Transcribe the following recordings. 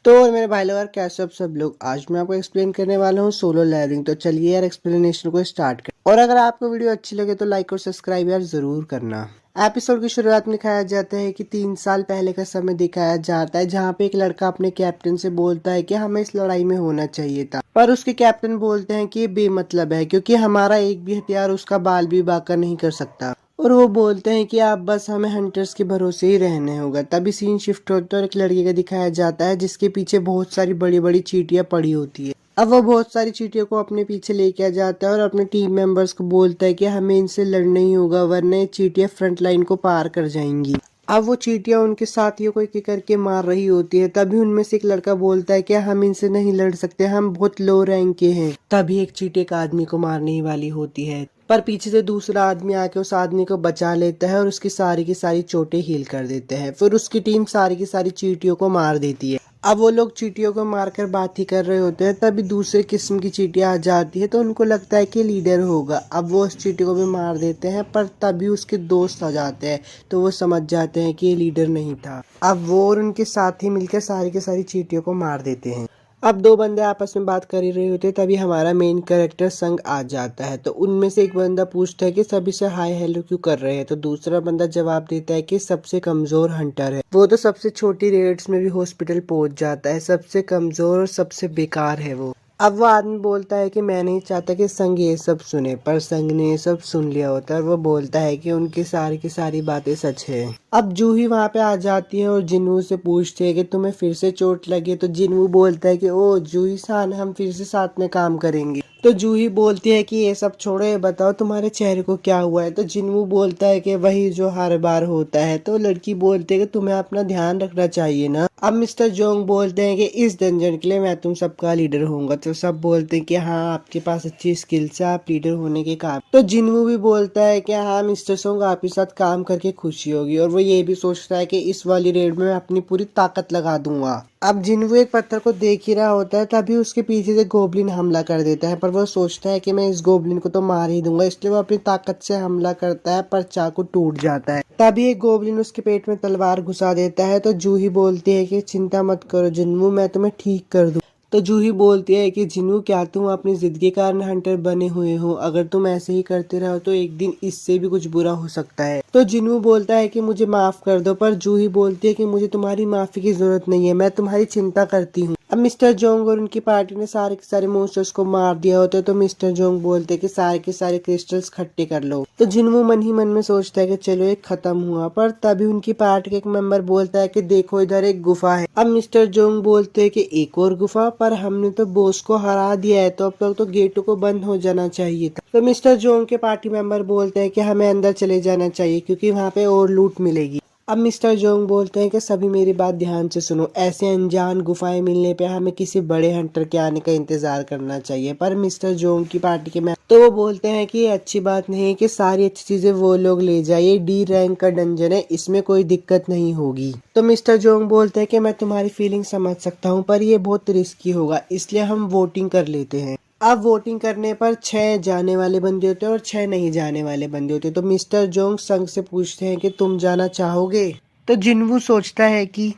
तो मेरे भाई लोग यार, कैसे आप सब लोग। आज मैं आपको एक्सप्लेन करने वाला हूँ सोलो लेवलिंग। तो चलिए यार एक्सप्लेनेशन को स्टार्ट कर। और अगर आपको वीडियो अच्छी लगे तो लाइक और सब्सक्राइब यार जरूर करना। एपिसोड की शुरुआत में दिखाया जाता है कि 3 साल पहले का समय दिखाया जाता है, जहाँ पे एक लड़का अपने कैप्टन से बोलता है कि हमें इस लड़ाई में होना चाहिए था, पर उसके कैप्टन बोलते हैं कि ये बेमतलब है क्योंकि हमारा एक भी हथियार उसका बाल भी बांका नहीं कर सकता। और वो बोलते हैं कि आप बस हमें हंटर्स के भरोसे ही रहने होगा। तभी सीन शिफ्ट होता है और एक लड़के का दिखाया जाता है जिसके पीछे बहुत सारी बड़ी बड़ी चींटियां पड़ी होती है। अब वो बहुत सारी चींटियों को अपने पीछे लेके आ जाता है और अपने टीम मेंबर्स को बोलता है कि हमें इनसे लड़ना ही होगा, वरना ये चींटियां फ्रंट लाइन को पार कर जाएंगी। अब वो चींटियां उनके साथियों को एक एक करके मार रही होती है। तभी उनमें से एक लड़का बोलता है कि हम इनसे नहीं लड़ सकते, हम बहुत लो रैंक के हैं। तभी एक चींटी एक आदमी को मारने ही वाली होती है, पर पीछे से दूसरा आदमी आके उस आदमी को बचा लेता है और उसकी सारी की सारी चोटें हील कर देते हैं। फिर उसकी टीम सारी की सारी चींटियों को मार देती है। अब वो लोग चींटियों को मारकर बात ही कर रहे होते हैं, तभी दूसरे किस्म की चींटियां आ जाती है। तो उनको लगता है कि लीडर होगा। अब वो उस चींटी को भी मार देते हैं, पर तभी उसके दोस्त आ जाते हैं। तो वो समझ जाते हैं कि ये लीडर नहीं था। अब वो और उनके साथी मिलकर सारी की सारी चींटियों को मार देते हैं। अब दो बंदे आपस में बात कर ही रहे होते, तभी हमारा मेन कैरेक्टर संग आ जाता है। तो उनमें से एक बंदा पूछता है कि सभी से हाय हेलो क्यों कर रहे हैं। तो दूसरा बंदा जवाब देता है कि सबसे कमजोर हंटर है, वो तो सबसे छोटी रेड्स में भी हॉस्पिटल पहुंच जाता है, सबसे कमजोर और सबसे बेकार है वो। अब वो आदमी बोलता है कि मैं नहीं चाहता कि संग ये सब सुने, पर संग ने ये सब सुन लिया होता है और वो बोलता है कि उनकी सारी की सारी बातें सच है। अब जूही वहां पे आ जाती है और जिन्नू से पूछती है कि तुम्हें फिर से चोट लगी। तो जिन्नू बोलता है कि ओ जूही सान, हम फिर से साथ में काम करेंगे। तो जूही बोलती है कि ये सब छोड़ो, ये बताओ तुम्हारे चेहरे को क्या हुआ है। तो जिन्नू बोलता है कि वही जो हर बार होता है। तो लड़की बोलती है कि तुम्हें अपना ध्यान रखना चाहिए ना। अब मिस्टर जोंग बोलते हैं कि इस डंजन के लिए मैं तुम सबका लीडर होऊंगा। तो सब बोलते हैं कि हाँ आपके पास अच्छी स्किल्स है, आप लीडर होने के काम। तो जिन्नू भी बोलता है कि हाँ मिस्टर सोंग, आपके साथ काम करके खुशी होगी। और वो ये भी सोचता है कि इस वाली रेड में मैं अपनी पूरी ताकत लगा दूंगा। अब जिन्नू एक पत्थर को देख ही रहा होता है, तभी उसके पीछे से गोबलिन हमला कर देता है। पर वो सोचता है कि मैं इस गोबलिन को तो मार ही दूंगा, इसलिए वो अपनी ताकत से हमला करता है, पर चाकू टूट जाता है। तभी एक गोबलिन उसके पेट में तलवार घुसा देता है। तो जूही बोलती है कि चिंता मत करो जिन्नू, मैं तुम्हें ठीक कर दूं। तो जूही बोलती है कि जिन्नू, क्या तुम अपनी जिद के कारण हंटर बने हुए हो? अगर तुम ऐसे ही करते रहो तो एक दिन इससे भी कुछ बुरा हो सकता है। तो जिन्नू बोलता है कि मुझे माफ कर दो, पर जूही बोलती है कि मुझे तुम्हारी माफी की जरूरत नहीं है, मैं तुम्हारी चिंता करती हूँ। अब मिस्टर जोंग और उनकी पार्टी ने सारे के सारे मॉन्स्टर्स को मार दिया होता है। तो मिस्टर जोंग बोलते हैं कि सारे के सारे क्रिस्टल्स इकट्ठे कर लो। तो जिन्नू मन ही मन में सोचता है कि चलो एक खत्म हुआ, पर तभी उनकी पार्टी के एक मेंबर बोलता है कि देखो इधर एक गुफा है। अब मिस्टर जोंग बोलते हैं कि एक और गुफा, पर हमने तो बॉस को हरा दिया है, तो अब तक तो गेटों को बंद हो जाना चाहिए था। तो मिस्टर जोंग के पार्टी मेंबर बोलते हैं कि हमें अंदर चले जाना चाहिए क्योंकि वहाँ पे और लूट मिलेगी। अब मिस्टर जोंग बोलते हैं कि सभी मेरी बात ध्यान से सुनो, ऐसे अनजान गुफाएं मिलने पे हमें किसी बड़े हंटर के आने का इंतजार करना चाहिए। पर मिस्टर जोंग की पार्टी के मैं तो वो बोलते हैं कि ये अच्छी बात नहीं है कि सारी अच्छी चीजें वो लोग ले जाए, ये डी रैंक का डंजन है, इसमें कोई दिक्कत नहीं होगी। तो मिस्टर जोंग बोलते हैं कि मैं तुम्हारी फीलिंग समझ सकता हूँ, पर ये बहुत रिस्की होगा, इसलिए हम वोटिंग कर लेते हैं। अब वोटिंग करने पर 6 जाने वाले बंदे होते हैं और 6 नहीं जाने वाले बंदे होते हैं। तो मिस्टर जोंग संग से पूछते हैं कि तुम जाना चाहोगे। तो जिन्वू सोचता है कि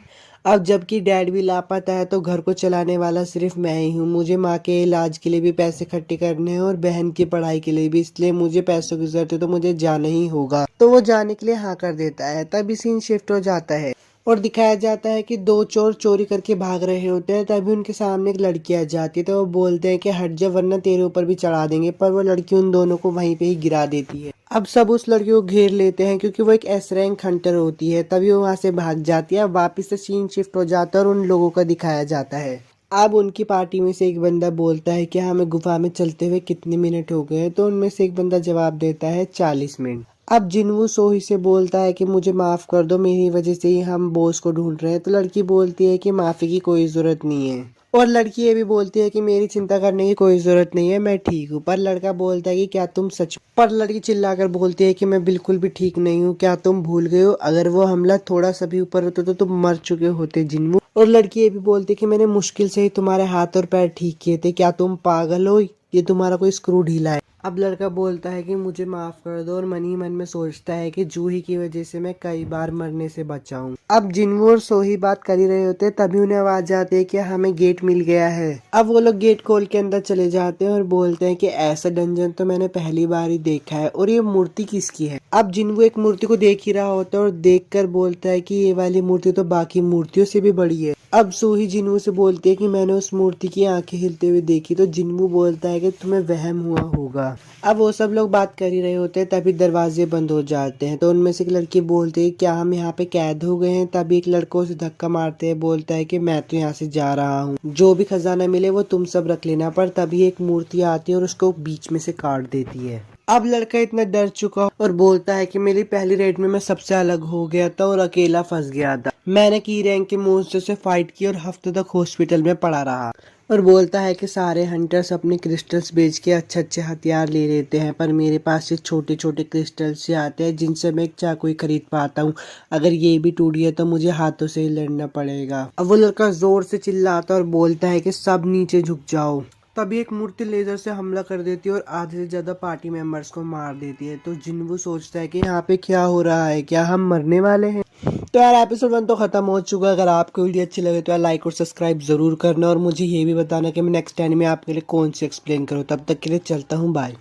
अब जबकि डैड भी लापता है तो घर को चलाने वाला सिर्फ मैं ही हूँ, मुझे माँ के इलाज के लिए भी पैसे इकट्ठे करने हैं और बहन की पढ़ाई के लिए भी, इसलिए मुझे पैसों की जरूरत है, तो मुझे जाना ही होगा। तो वो जाने के लिए हाँ कर देता है। तभी सीन शिफ्ट हो जाता है और दिखाया जाता है कि दो चोर चोरी करके भाग रहे होते हैं। तभी उनके सामने एक लड़की आ जाती है। तो वो बोलते हैं कि हट जा वरना तेरे ऊपर भी चढ़ा देंगे, पर वो लड़की उन दोनों को वहीं पे ही गिरा देती है। अब सब उस लड़की को घेर लेते हैं क्योंकि वो एक एस रैंक हंटर होती है। तभी वो वहां से भाग जाती है। वापिस से सीन शिफ्ट हो जाता है और उन लोगों का दिखाया जाता है। अब उनकी पार्टी में से एक बंदा बोलता है कि हमें गुफा में चलते हुए कितने मिनट हो गए। तो उनमें से एक बंदा जवाब देता है 40 मिनट। अब जिन्वू सोही से बोलता है कि मुझे माफ कर दो, मेरी वजह से ही हम बॉस को ढूंढ रहे हैं। तो लड़की बोलती है कि माफी की कोई जरूरत नहीं है। और लड़की ये भी बोलती है कि मेरी चिंता करने की कोई जरूरत नहीं है, मैं ठीक हूँ। पर लड़का बोलता है कि क्या तुम सच। पर लड़की चिल्लाकर बोलती है कि मैं बिल्कुल भी ठीक नहीं हूँ, क्या तुम भूल गए हो अगर वो हमला थोड़ा सा भी ऊपर होता तो तुम मर चुके होते जिन्वू। और लड़की ये भी बोलती है कि मैंने मुश्किल से ही तुम्हारे हाथ और पैर ठीक किए थे, क्या तुम पागल हो, ये तुम्हारा कोई स्क्रू ढीला है। अब लड़का बोलता है कि मुझे माफ कर दो और मन ही मन में सोचता है कि जूही की वजह से मैं कई बार मरने से बचा हूँ। अब जिन्वो और सोही बात कर ही रहे होते हैं, तभी उन्हें आवाज आती है कि हमें गेट मिल गया है। अब वो लोग गेट खोल के अंदर चले जाते हैं और बोलते हैं कि ऐसा डंजन तो मैंने पहली बार ही देखा है और ये मूर्ति किसकी है। अब जिन्वो एक मूर्ति को देख ही रहा होता है और देख कर बोलता है कि ये वाली मूर्ति तो बाकी मूर्तियों से भी बड़ी है। अब सोही जिन्वू से बोलती है कि मैंने उस मूर्ति की आंखें हिलते हुए देखी। तो जिन्वू बोलता है कि तुम्हें वहम हुआ होगा। अब वो सब लोग बात कर ही रहे होते हैं, तभी दरवाजे बंद हो जाते हैं। तो उनमें से एक लड़की बोलती है क्या हम यहाँ पे कैद हो गए हैं। तभी एक लड़का उसे धक्का मारते हैं, बोलता है कि मैं तो यहाँ से जा रहा हूँ, जो भी खजाना मिले वो तुम सब रख लेना। पर तभी एक मूर्ति आती है और उसको बीच में से काट देती है। अब लड़का इतना डर चुका और बोलता है कि मेरी पहली रेड में मैं सबसे अलग हो गया था और अकेला फंस गया था। मैंने की रैंक के मॉन्स्टर से फाइट की और हफ्ते तक हॉस्पिटल में पड़ा रहा। और बोलता है कि सारे हंटर्स अपने क्रिस्टल्स बेच के अच्छे अच्छे हथियार ले लेते हैं, पर मेरे पास ये छोटे छोटे क्रिस्टल्स से आते हैं जिनसे मैं एक चाकू ही खरीद पाता हूँ। अगर ये भी टूट गया तो मुझे हाथों से ही लड़ना पड़ेगा। अब वो लड़का जोर से चिल्लाता और बोलता है कि सब नीचे झुक जाओ। तभी एक मूर्ति लेजर से हमला कर देती है और आधे से ज्यादा पार्टी मेंबर्स को मार देती है। तो जिन्वू सोचता है कि यहाँ पे क्या हो रहा है, क्या हम मरने वाले हैं। तो यार एपिसोड 1 तो खत्म हो चुका है। अगर आपको वीडियो अच्छी लगे तो यार लाइक और सब्सक्राइब जरूर करना और मुझे ये भी बताना कि मैं नेक्स्ट टाइम में आपके लिए कौन सी एक्सप्लेन करूँ। तब तक के लिए चलता हूँ, बाय।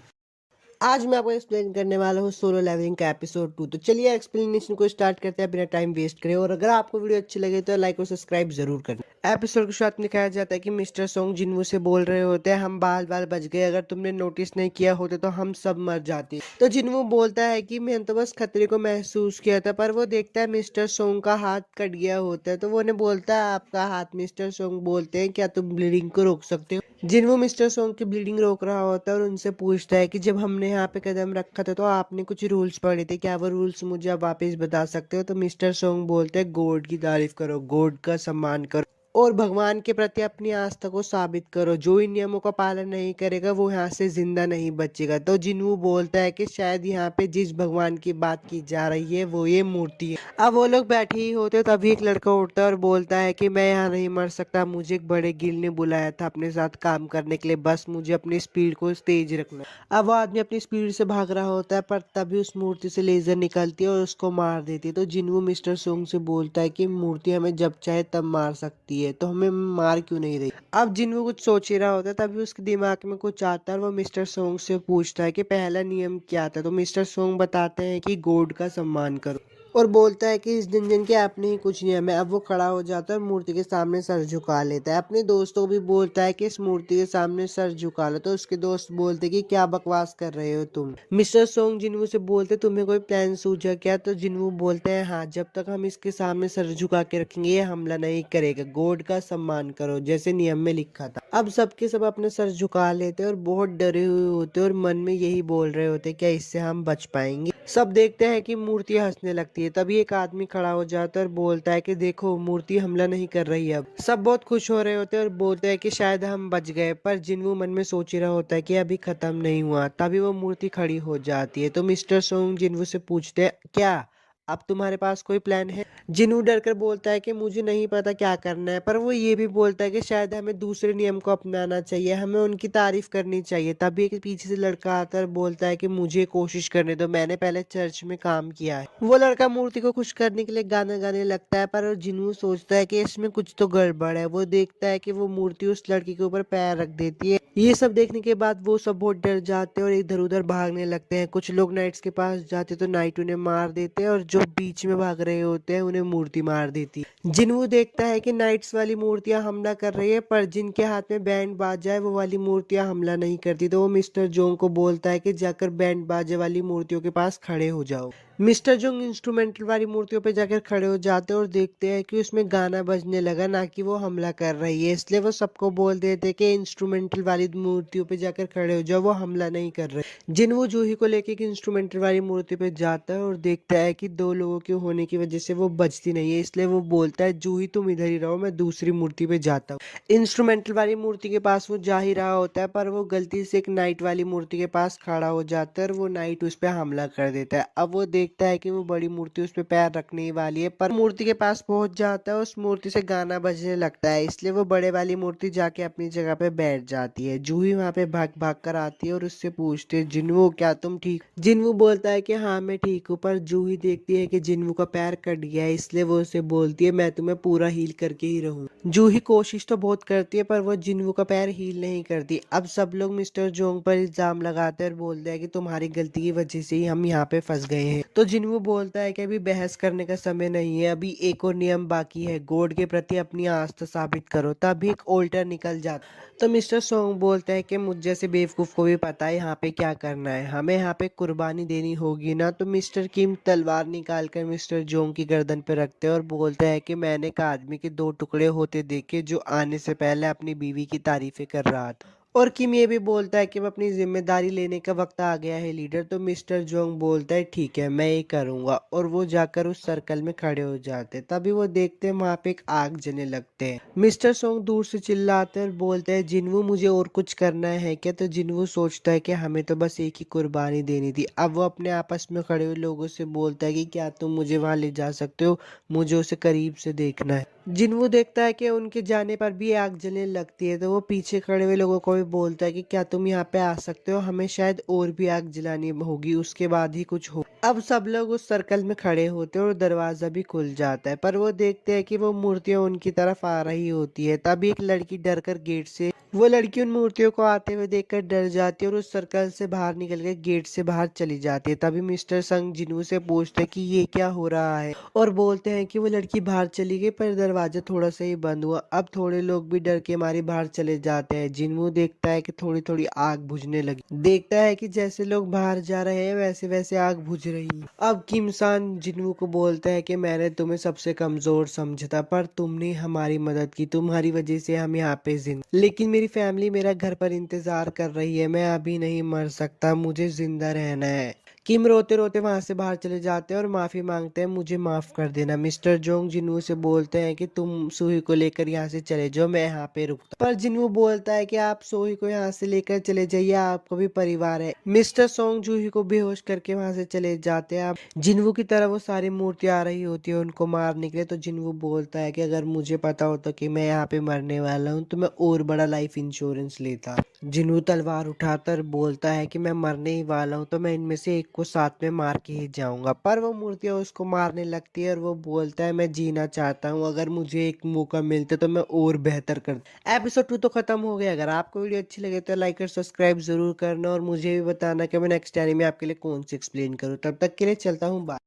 आज मैं आपको एक्सप्लेन करने वाला हूँ सोलो लेवलिंग का एपिसोड 2। तो चलिए एक्सप्लेनेशन को स्टार्ट करते हैं बिना टाइम वेस्ट करें। और अगर आपको वीडियो अच्छी लगे तो लाइक और सब्सक्राइब जरूर करना। एपिसोड के साथ दिखाया जाता है कि मिस्टर सोंग जिन्वू से बोल रहे होते हैं हम बाल बाल बच गए, अगर तुमने नोटिस नहीं किया होता तो हम सब मर जाते। तो जिन्वू बोलता है कि मैंने तो बस खतरे को महसूस किया था। पर वो देखता है मिस्टर सोंग का हाथ कट गया होता है। तो वो उन्हें बोलता है आपका हाथ। मिस्टर सोंग बोलते हैं क्या तुम ब्लीडिंग को रोक सकते हो। जिन्वू मिस्टर सोंग की ब्लीडिंग रोक रहा होता है और उनसे पूछता है कि जब हमने यहाँ पे कदम रखा था तो आपने कुछ रूल्स पढ़े थे, क्या वो रूल्स मुझे आप वापस बता सकते हो। तो मिस्टर सोंग बोलते हैं गॉड की तारीफ करो, गॉड का सम्मान करो और भगवान के प्रति अपनी आस्था को साबित करो। जो इन नियमों का पालन नहीं करेगा वो यहाँ से जिंदा नहीं बचेगा। तो जिन्वू बोलता है कि शायद यहाँ पे जिस भगवान की बात की जा रही है वो ये मूर्ति है। अब वो लोग बैठे ही होते तभी एक लड़का उठता है और बोलता है कि मैं यहाँ नहीं मर सकता, मुझे एक बड़े गिल ने बुलाया था अपने साथ काम करने के लिए, बस मुझे अपनी स्पीड को तेज रखना। अब वो आदमी अपनी स्पीड से भाग रहा होता है, पर तभी उस मूर्ति से लेजर निकलती है और उसको मार देती है। तो जिन्वू मिस्टर सोंग से बोलता है कि मूर्ति हमें जब चाहे तब मार सकती है, तो हमें मार क्यों नहीं रही। अब जिन्वू कुछ सोच ही रहा होता है, तभी उसके दिमाग में कुछ आता है और वो मिस्टर सोंग से पूछता है कि पहला नियम क्या था। तो मिस्टर सोंग बताते हैं कि गॉड का सम्मान करो और बोलता है कि इस डंजन के अपने ही कुछ नियम है। अब वो खड़ा हो जाता है और मूर्ति के सामने सर झुका लेता है। अपने दोस्तों को भी बोलता है कि इस मूर्ति के सामने सर झुका लो। तो उसके दोस्त बोलते कि क्या बकवास कर रहे हो तुम। मिस्टर सोंग जिन्वू से बोलते तुम्हें कोई प्लान सूझा क्या। तो जिन्वू बोलते हैं हाँ, जब तक हम इसके सामने सर झुका के रखेंगे ये हमला नहीं करेगा, गॉड का सम्मान करो जैसे नियम में लिखा था। अब सबके सब अपने सर झुका लेते हैं और बहुत डरे हुए होते हैं और मन में यही बोल रहे होते क्या इससे हम बच पाएंगे। सब देखते हैं कि मूर्ति हंसने लगती है। तभी एक आदमी खड़ा हो जाता है और बोलता है कि देखो मूर्ति हमला नहीं कर रही है। अब सब बहुत खुश हो रहे होते हैं और बोलते हैं कि शायद हम बच गए। पर जिन्वू मन में सोच ही रहा होता है कि अभी खत्म नहीं हुआ। तभी वो मूर्ति खड़ी हो जाती है। तो मिस्टर सोंग जिन्वू से पूछते हैं क्या अब तुम्हारे पास कोई प्लान है। जिन्वू डर कर बोलता है कि मुझे नहीं पता क्या करना है। पर वो ये भी बोलता है कि शायद हमें दूसरे नियम को अपनाना चाहिए, हमें उनकी तारीफ करनी चाहिए। तभी एक पीछे से लड़का आता है और बोलता है कि मुझे कोशिश करने दो, मैंने पहले चर्च में काम किया है। वो लड़का मूर्ति को खुश करने के लिए गाना गाने लगता है, पर जिन्वू सोचता है कि इसमें कुछ तो गड़बड़ है। वो देखता है कि वो मूर्ति उस लड़की के ऊपर पैर रख देती है। ये सब देखने के बाद वो सब बहुत डर जाते हैं और इधर उधर भागने लगते हैं। कुछ लोग नाइट्स के पास जाते तो नाइट उन्हें मार देते हैं और जो बीच में भाग रहे होते हैं उन्हें मूर्ति मार देती है। जिन्वू देखता है कि नाइट्स वाली मूर्तियां हमला कर रही है, पर जिनके हाथ में बैंड बाजा है वो वाली मूर्तियां हमला नहीं करती। तो वो मिस्टर जोंग को बोलता है कि जाकर बैंड बाजे वाली मूर्तियों के पास खड़े हो जाओ। मिस्टर जोंग इंस्ट्रूमेंटल वाली मूर्तियों पे जाकर खड़े हो जाते हैं और देखते हैं कि उसमें गाना बजने लगा, ना कि वो हमला कर रही है। इसलिए वो सबको बोल देते हैं कि इंस्ट्रूमेंटल वाली मूर्तियों पे जाकर खड़े हो जाओ, वो हमला नहीं कर रहे। जिन्वू जूही को लेके एक इंस्ट्रूमेंटल वाली मूर्ति पे जाता है और देखता है कि दो लोगों के होने की वजह से वो बचती नहीं है, इसलिए वो बोलता है जूही तुम इधर ही रहो, मैं दूसरी मूर्ति पे जाता हूँ। इंस्ट्रूमेंटल वाली मूर्ति के पास वो जा ही रहा होता है, पर वो गलती से एक नाइट वाली मूर्ति के पास खड़ा हो जाता है और वो नाइट उस पर हमला कर देता है। अब वो देखता है कि वो बड़ी मूर्ति उस पर पैर रखने ही वाली है, पर मूर्ति के पास पहुंच जाता है, उस मूर्ति से गाना बजने लगता है, इसलिए वो बड़े वाली मूर्ति जाके अपनी जगह पे बैठ जाती है। जूही वहां पे भाग भाग कर आती है और उससे पूछती है जिन्वू क्या तुम ठीक। जिन्वू बोलता है कि हाँ मैं ठीक हूँ, पर जूही देखती है कि जिन्वू का पैर कट गया है, इसलिए वो उसे बोलती है मैं तुम्हें पूरा हील करके ही रहूँ। जूही कोशिश तो बहुत करती है पर वो जिन्वू का पैर हील नहीं करती। अब सब लोग मिस्टर जोंग पर इल्जाम लगाते हैं और बोलते हैं कि तुम्हारी गलती की वजह से ही हम यहाँ पे फंस गए हैं। तो जिन्वू बोलता है कि अभी बहस करने का समय नहीं है, अभी एक और नियम बाकी है, गॉड के प्रति अपनी आस्था साबित करो। तभी एक ऑल्टर निकल जाता। तो मिस्टर सोंग बोलता है कि मुझ जैसे बेवकूफ को भी पता है यहाँ पे क्या करना है, हमें यहाँ पे कुर्बानी देनी होगी ना। तो मिस्टर किम तलवार निकाल कर मिस्टर जोंग की गर्दन पे रखते हैं और बोलते हैं कि मैंने एक आदमी के दो टुकड़े होते देखे जो आने से पहले अपनी बीवी की तारीफें कर रहा था। और किम ये भी बोलता है कि अब अपनी जिम्मेदारी लेने का वक्त आ गया है लीडर। तो मिस्टर जोंग बोलता है ठीक है मैं ये करूंगा, और वो जाकर उस सर्कल में खड़े हो जाते हैं। तभी वो देखते हैं वहां पे एक आग जलने लगते हैं। मिस्टर सोंग दूर से चिल्लाते हैं और बोलते हैं जिन्वू मुझे और कुछ करना है क्या। तो जिन्वू सोचता है कि हमें तो बस एक ही कुर्बानी देनी थी। अब वो अपने आपस में खड़े हुए लोगों से बोलता है कि क्या तुम मुझे वहां ले जा सकते हो, मुझे उसे करीब से देखना है। जिन्वू देखता है कि उनके जाने पर भी आग जलने लगती है, तो वो पीछे खड़े हुए लोगों को भी बोलता है कि क्या तुम यहाँ पे आ सकते हो, हमें शायद और भी आग जलानी होगी, उसके बाद ही कुछ हो। अब सब लोग उस सर्कल में खड़े होते हैं और दरवाजा भी खुल जाता है, पर वो देखते हैं कि वो मूर्तियां उनकी तरफ आ रही होती है। तभी एक लड़की डर कर गेट से, वो लड़की उन मूर्तियों को आते हुए देखकर डर जाती है और उस सर्कल से बाहर निकल के गेट से बाहर चली जाती है। तभी मिस्टर संग जिन्वू से पूछते हैं कि ये क्या हो रहा है, और बोलते हैं कि वो लड़की बाहर चली गई पर दरवाजा थोड़ा सा ही बंद हुआ। अब थोड़े लोग भी डर के मारे बाहर चले जाते हैं। जिन्वू देखता है कि थोड़ी थोड़ी आग बुझने लगी, देखता है कि जैसे लोग बाहर जा रहे हैं वैसे वैसे आग बुझ रही है। अब किम सान जिन्वू को बोलता है कि मैंने तुम्हें सबसे कमजोर समझा था, पर तुमने हमारी मदद की, तुम्हारी वजह से हम यहाँ पे जिंदा, लेकिन मेरी फैमिली मेरा घर पर इंतजार कर रही है, मैं अभी नहीं मर सकता, मुझे जिंदा रहना है। किम रोते रोते वहां से बाहर चले जाते हैं और माफी मांगते हैं मुझे माफ कर देना। मिस्टर जोंग जिन्वू से बोलते हैं कि तुम सूही को लेकर यहाँ से चले जाओ, मैं यहाँ पे रुकता। पर जिन्वू बोलता है कि आप सूही को यहाँ से लेकर चले जाइए, आपको भी परिवार है। मिस्टर सोंग जूही को बेहोश करके वहां से चले जाते हैं। जिन्वू की तरफ वो सारी मूर्तियां आ रही होती है उनको मारने के लिए। तो जिन्वू बोलता है कि अगर मुझे पता होता कि मैं यहाँ पे मरने वाला हूँ तो मैं और बड़ा लाइफ इंश्योरेंस लेता। जिन्वू तलवार उठाकर बोलता है कि मैं मरने ही वाला हूँ तो मैं इनमें से एक को साथ में मार के ही जाऊंगा। पर वो मूर्तियां उसको मारने लगती है और वो बोलता है मैं जीना चाहता हूँ, अगर मुझे एक मौका मिलता तो मैं और बेहतर कर। एपिसोड 2 तो खत्म हो गया। अगर आपको वीडियो अच्छी लगे तो लाइक और सब्सक्राइब जरूर करना, और मुझे भी बताना कि मैं नेक्स्ट एनीमे आपके लिए कौन सी एक्सप्लेन करूँ। तब तक के लिए चलता हूँ, बाय।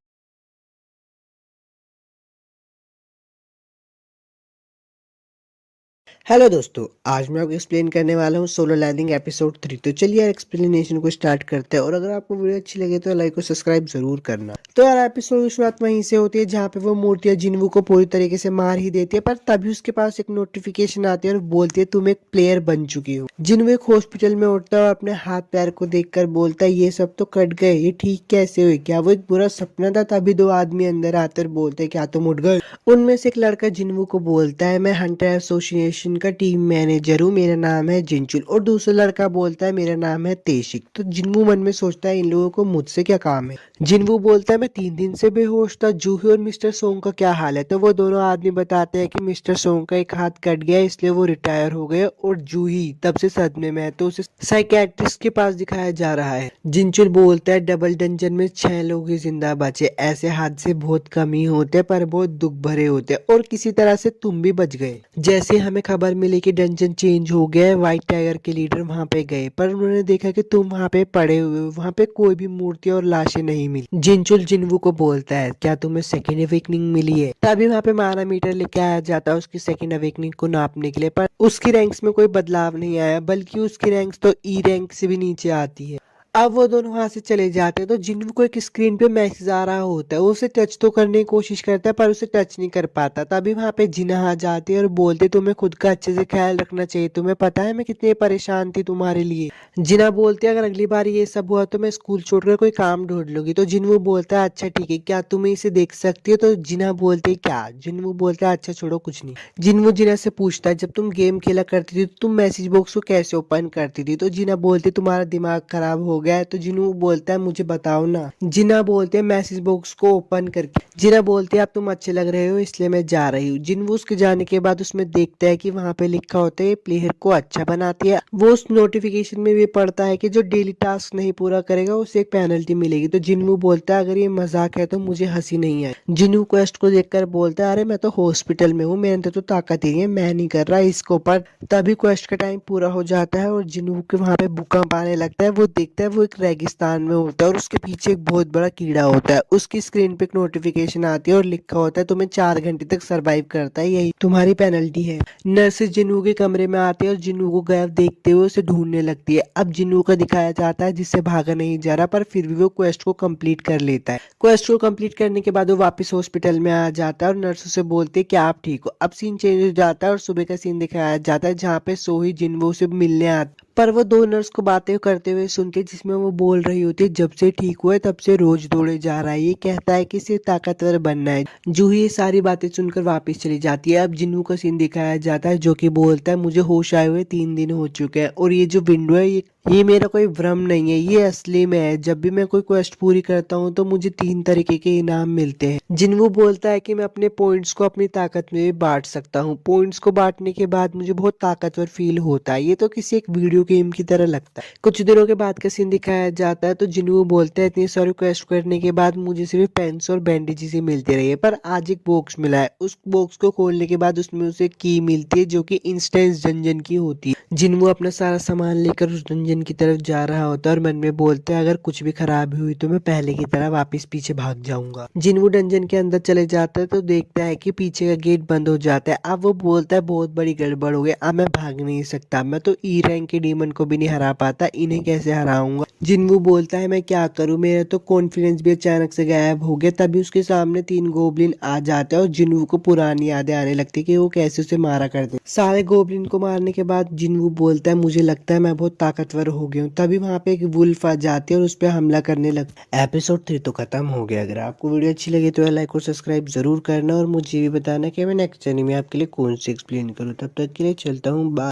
हेलो दोस्तों, आज मैं आपको एक्सप्लेन करने वाला हूँ सोलो लैंडिंग एपिसोड 3। तो चलिए यार एक्सप्लेनेशन को स्टार्ट करते हैं, और अगर आपको वीडियो अच्छी लगे तो लाइक और सब्सक्राइब जरूर करना। तो यार एपिसोड की शुरुआत वहीं से होती है जहाँ पे वो मूर्तियां जिन्वू को पूरी तरीके से मार ही देती है, पर तभी उसके पास एक नोटिफिकेशन आती है और बोलती है तुम एक प्लेयर बन चुकी हो। जिन्वू एक हॉस्पिटल में उठता है और अपने हाथ पैर को देखकर बोलता है ये सब तो कट गए, ये ठीक कैसे हुए, क्या वो एक बुरा सपना था। तभी दो आदमी अंदर आते और बोलते हैं क्या तुम उठ गए। उनमें से एक लड़का जिन्वू को बोलता है मैं हंटर एसोसिएशन का टीम मैनेजर हूँ, मेरा नाम है जिनचुल। और दूसरा लड़का बोलता है मेरा नाम है तेशिक। तो जिन्वू मन में सोचता है इन लोगों को मुझसे क्या काम है। जिन्वू बोलता है मैं 3 दिन से बेहोश था। जूही और मिस्टर सोंग का क्या हाल है। तो वो दोनों आदमी बताते हैं कि मिस्टर सोंग का एक हाथ कट गया इसलिए वो रिटायर हो गए, और जूही तब से सदमे में है तो उसे साइकेट्रिस्ट के पास दिखाया जा रहा है। जिनचुल बोलता है डबल डंजन में 6 लोग ही जिंदा बचे, ऐसे हादसे बहुत कम ही होते पर बहुत दुख भरे होते, और किसी तरह से तुम भी बच गए। जैसे हमें खबर मिली कि डंजन चेंज हो गया है, व्हाइट टाइगर के लीडर वहां पे गए, पर उन्होंने देखा कि तुम वहां पे पड़े हुए हो, वहां पे कोई भी मूर्ति और लाशें नहीं मिली। जिनचुल जिन्वू को बोलता है क्या तुम्हें सेकेंड अवेकनिंग मिली है। तभी वहां पे माना मीटर लेके आया जाता है उसकी सेकेंड अवेकनिंग को नापने के लिए, पर उसकी रैंक्स में कोई बदलाव नहीं आया, बल्कि उसकी रैंक्स तो ई रैंक से भी नीचे आती है। अब वो दोनों वहां से चले जाते हैं तो जिन्हों को एक स्क्रीन पे मैसेज आ रहा होता है, वो उसे टच तो करने की कोशिश करता है पर उसे टच नहीं कर पाता। तभी वहां पे जिन्ना आ जाती है और बोलते तुम्हें खुद का अच्छे से ख्याल रखना चाहिए, तुम्हें पता है मैं कितनी परेशान थी तुम्हारे लिए। जिन्ना बोलते अगर अगली बार ये सब हुआ तो मैं स्कूल छोड़कर कोई काम ढूंढ लूंगी। तो जिन्नू बोलता है अच्छा ठीक है, क्या तुम इसे देख सकती हो? तो जिन्ना बोलते क्या? जिन्नू बोलता है अच्छा छोड़ो कुछ नहीं। जिन्नू जिन्ना से पूछता है जब तुम गेम खेला करती थी तो तुम मैसेज बॉक्स को कैसे ओपन करती थी? तो जिन्ना बोलती तुम्हारा दिमाग खराब हो गया है। तो जिन्नू बोलता है मुझे बताओ ना। जिन्ना बोलते हैं मैसेज बॉक्स को ओपन करके। जिन्ना बोलते हैं अब तुम अच्छे लग रहे हो इसलिए मैं जा रही हूँ। जिन्नू उसके जाने के बाद उसमें देखता है कि वहां पे लिखा होता है प्लेयर को अच्छा बनाती है। वो उस नोटिफिकेशन में भी पढ़ता है कि जो डेली टास्क नहीं पूरा करेगा उसे एक पेनल्टी मिलेगी। तो जिन्नू बोलता है अगर ये मजाक है तो मुझे हंसी नहीं आई। जिन्नू क्वेस्ट को देखकर बोलता है अरे मैं तो हॉस्पिटल में हूँ, मेरे अंदर तो ताकत ही नहीं है, मैं नहीं कर रहा इसको। पर तभी क्वेस्ट का टाइम पूरा हो जाता है और जिन्नू के वहां पे भूकंप आने लगता है। वो देखता है वो एक रेगिस्तान में होता है और उसके पीछे एक बहुत बड़ा कीड़ा होता है। उसकी स्क्रीन पे एक नोटिफिकेशन आती है और लिखा होता है तुम्हें 4 घंटे तक सरवाइव करता है, यही तुम्हारी पेनल्टी है। नर्स जिन्नू के कमरे में आती है और जिन्नू को गायब देखते हुए उसे ढूंढने लगती है। अब जिन्नू का दिखाया जाता है जिससे भागा नहीं जा रहा पर फिर भी वो क्वेस्ट को कंप्लीट कर लेता है। क्वेस्ट को कंप्लीट करने के बाद वो वापस हॉस्पिटल में आ जाता है और नर्स उसे बोलती है क्या आप ठीक हो? अब सीन चेंज हो जाता है और सुबह का सीन दिखाया जाता है जहाँ पे सोही जिन्नू से मिलने आता पर वो दो नर्स को बातें करते हुए सुनती है जिसमें वो बोल रही होती है जब से ठीक हुआ है तब से रोज दौड़े जा रहा है, ये कहता है कि सिर्फ ताकतवर बनना है। जूही ये सारी बातें सुनकर वापस चली जाती है। अब जिन्नू का सीन दिखाया जाता है जो कि बोलता है मुझे होश आए हुए 3 दिन हो चुके हैं और ये जो विंडो है ये मेरा कोई भ्रम नहीं है, ये असली में है। जब भी मैं कोई क्वेस्ट पूरी करता हूँ तो मुझे 3 तरीके के इनाम मिलते हैं। जिन्नू बोलता है कि मैं अपने पॉइंट्स को अपनी ताकत में भी बांट सकता हूँ, पॉइंट्स को बांटने के बाद मुझे बहुत ताकतवर फील होता है। ये तो किसी एक वीडियो गेम की तरह लगता है। कुछ दिनों के बाद का सीन दिखाया जाता है तो जिन्नू बोलता है इतनी सारी क्वेस्ट करने के बाद मुझे सिर्फ पेंस और बैंडेजेस ही मिलते रहे पर आज एक बॉक्स मिला है। उस बॉक्स को खोलने के बाद उसमें उसे की मिलती है जो कि इंस्टेंस डंजन की होती है। जिन्नू अपना सारा सामान लेकर उस डंजन की तरफ जा रहा होता है और मन में बोलता है अगर कुछ भी खराबी हुई तो मैं पहले की तरह वापस पीछे भाग जाऊंगा। जिन्नू डंजन के अंदर चले जाता है तो देखता है कि पीछे का गेट बंद हो जाता है। अब वो बोलता है बहुत बड़ी गड़बड़ हो गई, अब मैं भाग नहीं सकता, मैं तो ई रैंक के डीमन को भी नहीं हरा पाता, इन्हें कैसे हराऊंगा? जिन्नू बोलता है मैं क्या करूं, मेरा तो कॉन्फिडेंस भी अचानक से गायब हो गया। तभी उसके सामने 3 गोबलिन आ जाते हैं और जिन्नू को पुरानी यादें आने लगती है कि वो कैसे उसे मारा करते। सारे गोबलिन को मारने के बाद जिन्नू बोलता है मुझे लगता है मैं बहुत ताकतवर हो गया हूँ। तभी वहां पे एक वुल्फ आ जाती है और उस पर हमला करने लगता है। एपिसोड 3 तो खत्म हो गया। अगर आपको वीडियो अच्छी लगी तो लाइक और सब्सक्राइब जरूर करना और मुझे भी बताना कि मैं नेक्स्ट चैनल में आपके लिए कौन सी एक्सप्लेन करूँ। तब तक के लिए चलता हूँ, बाय।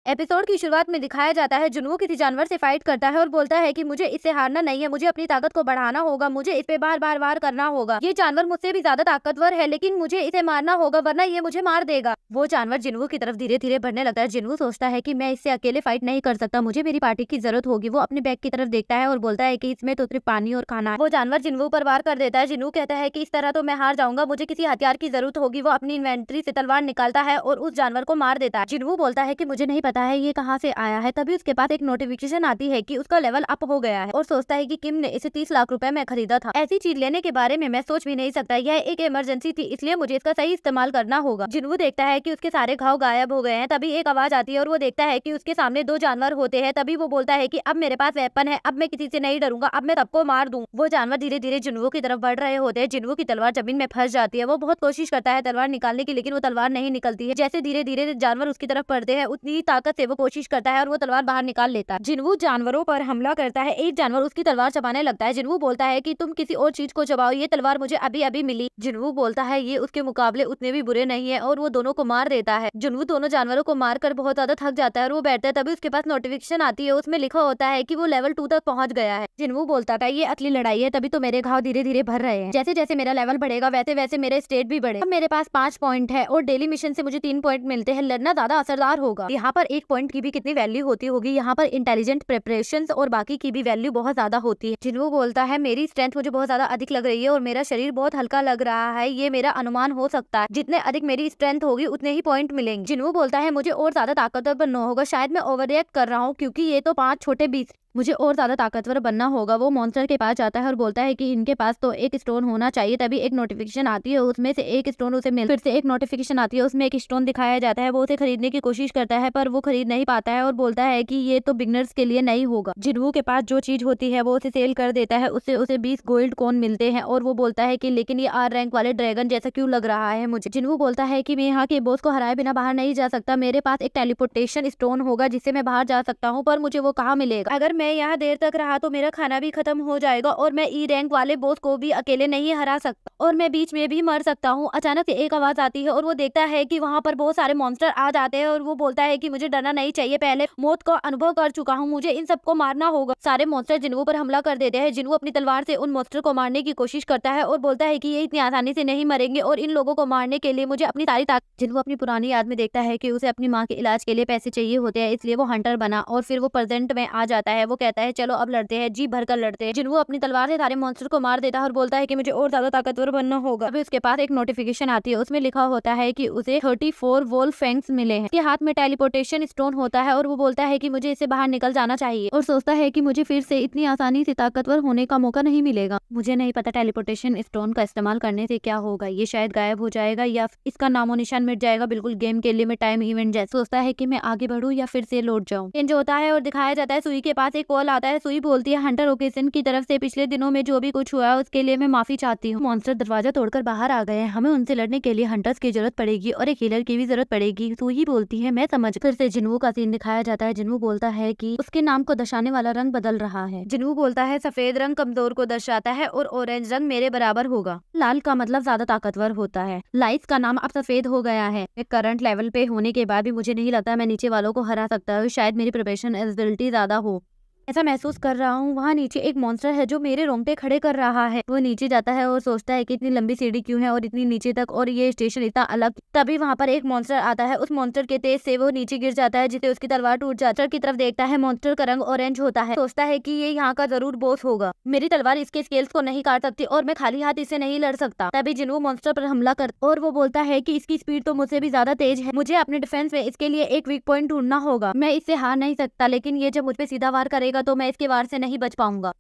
एपिसोड की शुरुआत में दिखाया जाता है जुनवो किसी जानवर से फाइट करता है और बोलता है कि मुझे इससे हारना नहीं है, मुझे अपनी ताकत को बढ़ाना होगा, मुझे इस पे बार बार वार करना होगा। ये जानवर मुझसे भी ज्यादा ताकतवर है लेकिन मुझे इसे मारना होगा वरना ये मुझे मार देगा। वो जानवर जिन्वो की तरफ धीरे धीरे बढ़ने लगता है। जिन्वो सोचता है कि मैं इससे अकेले फाइट नहीं कर सकता, मुझे मेरी पार्टी की जरूरत होगी। वो अपने बैग की तरफ देखता है और बोलता है कि इसमें तो सिर्फ पानी और खाना है। वो जानवर जिन्वो पर वार कर देता है। जिन्वो कहता है कि इस तरह तो मैं हार जाऊंगा, मुझे किसी हथियार की जरूरत होगी। वो अपनी इन्वेंट्री से तलवार निकालता है और उस जानवर को मार देता है। जिन्वो बोलता है कि मुझे नहीं पता है ये कहाँ से आया है। तभी उसके पास एक नोटिफिकेशन आती है कि उसका लेवल अप हो गया है और सोचता है कि किम ने इसे 30 लाख रुपए में खरीदा था। ऐसी चीज लेने के बारे में मैं सोच भी नहीं सकता, यह एक इमरजेंसी थी इसलिए मुझे इसका सही इस्तेमाल करना होगा। जिन्वो देखता है कि उसके सारे घाव गायब हो गए हैं। तभी एक आवाज आती है और वो देखता है कि उसके सामने 2 जानवर होते हैं। तभी वो बोलता है कि अब मेरे पास वेपन है, अब मैं किसी से नहीं डरूंगा, अब मैं सबको मार दूं। वो जानवर धीरे धीरे जिन्वो की तरफ बढ़ रहे होते हैं। जिन्वो की तलवार जमीन में फंस जाती है। वो बहुत कोशिश करता है तलवार निकालने की लेकिन वो तलवार नहीं निकलती है। जैसे धीरे धीरे जानवर उसकी तरफ बढ़ते हैं उतनी ताकत से वो कोशिश करता है और वो तलवार बाहर निकाल लेता है। जिन्वो जानवरों पर हमला करता है। एक जानवर उसकी तलवार चबाने लगता है। जिन्वो बोलता है कि तुम किसी और चीज को चबाओ, ये तलवार मुझे अभी अभी मिली। जिन्वो बोलता है ये उसके मुकाबले उतने भी बुरे नहीं है और वो दोनों को मार देता है। जिन्वो दोनों जानवरों को मारकर बहुत ज्यादा थक जाता है और वो बैठता है। तभी उसके पास नोटिफिकेशन आती है, उसमें लिखा होता है कि वो लेवल 2 तक पहुंच गया है। जिन्वो बोलता था ये असली लड़ाई है, तभी तो मेरे घाव धीरे धीरे भर रहे हैं। जैसे जैसे मेरा लेवल बढ़ेगा वैसे वैसे मेरे स्टेट भी बढ़े। अब मेरे पास 5 पॉइंट है और डेली मिशन से मुझे 3 पॉइंट मिलते हैं। लड़ना ज्यादा असरदार होगा। यहाँ पर 1 पॉइंट की भी कितनी वैल्यू होती होगी। यहाँ पर इंटेलिजेंट प्रिपरेशंस और बाकी की भी वैल्यू बहुत ज्यादा होती है। जिन्वो बोलता है मेरी स्ट्रेंथ मुझे बहुत ज्यादा अधिक लग रही है और मेरा शरीर बहुत हल्का लग रहा है, ये मेरा अनुमान हो सकता है। जितने अधिक मेरी स्ट्रेंथ होगी उतने ही पॉइंट मिलेंगे। जिन्वो बोलता है मुझे और ज्यादा ताकतवर बनना होगा, शायद मैं ओवर रिएक्ट कर रहा हूँ क्योंकि ये तो 5 छोटे बीस मुझे और ज्यादा ताकतवर बनना होगा। वो मॉन्स्टर के पास जाता है और बोलता है कि इनके पास तो एक स्टोन होना चाहिए। तभी एक नोटिफिकेशन आती है, उसमें से एक स्टोन उसे मिल फिर से एक नोटिफिकेशन आती है, उसमें एक स्टोन दिखाया जाता है। वो उसे खरीदने की कोशिश करता है पर वो खरीद नहीं पाता है और बोलता है कि ये तो बिगनर्स के लिए नहीं होगा। जिन्वू के पास जो चीज होती है वो उसे सेल कर देता है, उससे उसे 20 गोल्ड कॉइन मिलते हैं और वो बोलता है कि लेकिन ये R रैंक वाले ड्रैगन जैसा क्यों लग रहा है मुझे। जिन्वू बोलता है कि मैं यहाँ के बॉस को हराए बिना बाहर नहीं जा सकता, मेरे पास एक टेलीपोर्टेशन स्टोन होगा जिससे मैं बाहर जा सकता हूँ, पर मुझे वो कहाँ मिलेगा। अगर मैं यहाँ देर तक रहा तो मेरा खाना भी खत्म हो जाएगा और मैं E रैंक वाले बॉस को भी अकेले नहीं हरा सकता और मैं बीच में भी मर सकता हूँ। अचानक से एक आवाज आती है और वो देखता है कि वहाँ पर बहुत सारे मॉन्स्टर आ जाते हैं और वो बोलता है कि मुझे डरना नहीं चाहिए, पहले मौत का अनुभव कर चुका हूँ, मुझे इन सबको मारना होगा। सारे मॉन्स्टर जिन्वू पर हमला कर देते हैं। जिन्वू अपनी तलवार से उन मॉन्स्टर को मारने की कोशिश करता है और बोलता है कि ये इतनी आसानी से नहीं मरेंगे और इन लोगों को मारने के लिए मुझे अपनी सारी ताकत। जिन्वू अपनी पुरानी याद में देखता है कि उसे अपनी माँ के इलाज के लिए पैसे चाहिए होते हैं, इसलिए वो हंटर बना और फिर वो प्रेजेंट में आ जाता है। वो कहता है चलो अब लड़ते हैं, जी भर कर लड़ते हैं। जिन्वू अपनी तलवार से सारे मॉन्स्टर को मार देता है और बोलता है कि मुझे और ज्यादा ताकतवर बनना होगा। अभी उसके पास एक नोटिफिकेशन आती है, उसमें लिखा होता है कि उसे 34 वोल्फ फैंग्स मिले हैं। उसके हाथ में टेलीपोर्टेशन स्टोन होता है और वो बोलता है कि मुझे इससे बाहर निकल जाना चाहिए और सोचता है कि मुझे फिर से इतनी आसानी से ताकतवर होने का मौका नहीं मिलेगा। मुझे नहीं पता टेलीपोर्टेशन स्टोन का इस्तेमाल करने से क्या होगा, ये शायद गायब हो जाएगा या इसका नामो निशान मिट जाएगा, बिल्कुल गेम के लिए मैं टाइम इवेंट जैसे। सोचता है कि मैं आगे बढ़ूं या फिर से लौट जाऊं। चेंज होता है और दिखाया जाता है सुई के पास एक कॉल आता है। सुई बोलती है हंटर ओकेसन की तरफ से पिछले दिनों में जो भी कुछ हुआ है उसके लिए मैं माफी चाहती हूँ। मॉन्स्टर दरवाजा तोड़कर बाहर आ गए हैं, हमें उनसे लड़ने के लिए हंटर्स की जरूरत पड़ेगी और एक हीलर की भी जरूरत पड़ेगी। सुई बोलती है मैं समझ। फिर से जिन्वू का सीन दिखाया जाता है। जिन्वू बोलता है कि उसके नाम को दर्शाने वाला रंग बदल रहा है। जिन्वू बोलता है सफेद रंग कमजोर को दर्शाता है और ऑरेंज रंग मेरे बराबर होगा। लाल का मतलब ज्यादा ताकतवर होता है। लाइट्स का नाम अब सफेद हो गया है। करंट लेवल पे होने के बाद भी मुझे नहीं लगता मैं नीचे वालों को हरा सकता हूँ, शायद मेरी प्रोफेशन एबिलिटी ज्यादा हो, ऐसा महसूस कर रहा हूँ। वहाँ नीचे एक मॉन्स्टर है जो मेरे रोंगटे खड़े कर रहा है। वो नीचे जाता है और सोचता है कि इतनी लंबी सीढ़ी क्यों है और इतनी नीचे तक और ये स्टेशन इतना अलग। तभी वहाँ पर एक मॉन्स्टर आता है, उस मॉन्स्टर के तेज से वो नीचे गिर जाता है जिससे उसकी तलवार टूट जाती है। की तरफ देखता है, मॉन्स्टर का रंग ऑरेंज होता है। सोचता है कि ये यहाँ का जरूर बॉस होगा, मेरी तलवार इसके स्केल्स को नहीं काट सकती और मैं खाली हाथ इससे नहीं लड़ सकता। तभी जिन्वू मॉन्स्टर पर हमला कर और वो बोलता है कि इसकी स्पीड तो मुझसे भी ज्यादा तेज है, मुझे अपने डिफेंस में इसके लिए एक वीक पॉइंट ढूंढना होगा। मैं इससे हार नहीं सकता, लेकिन ये जब मुझ पे सीधा वार करेगा तो मैं इसके वार से नहीं बच पाऊंगा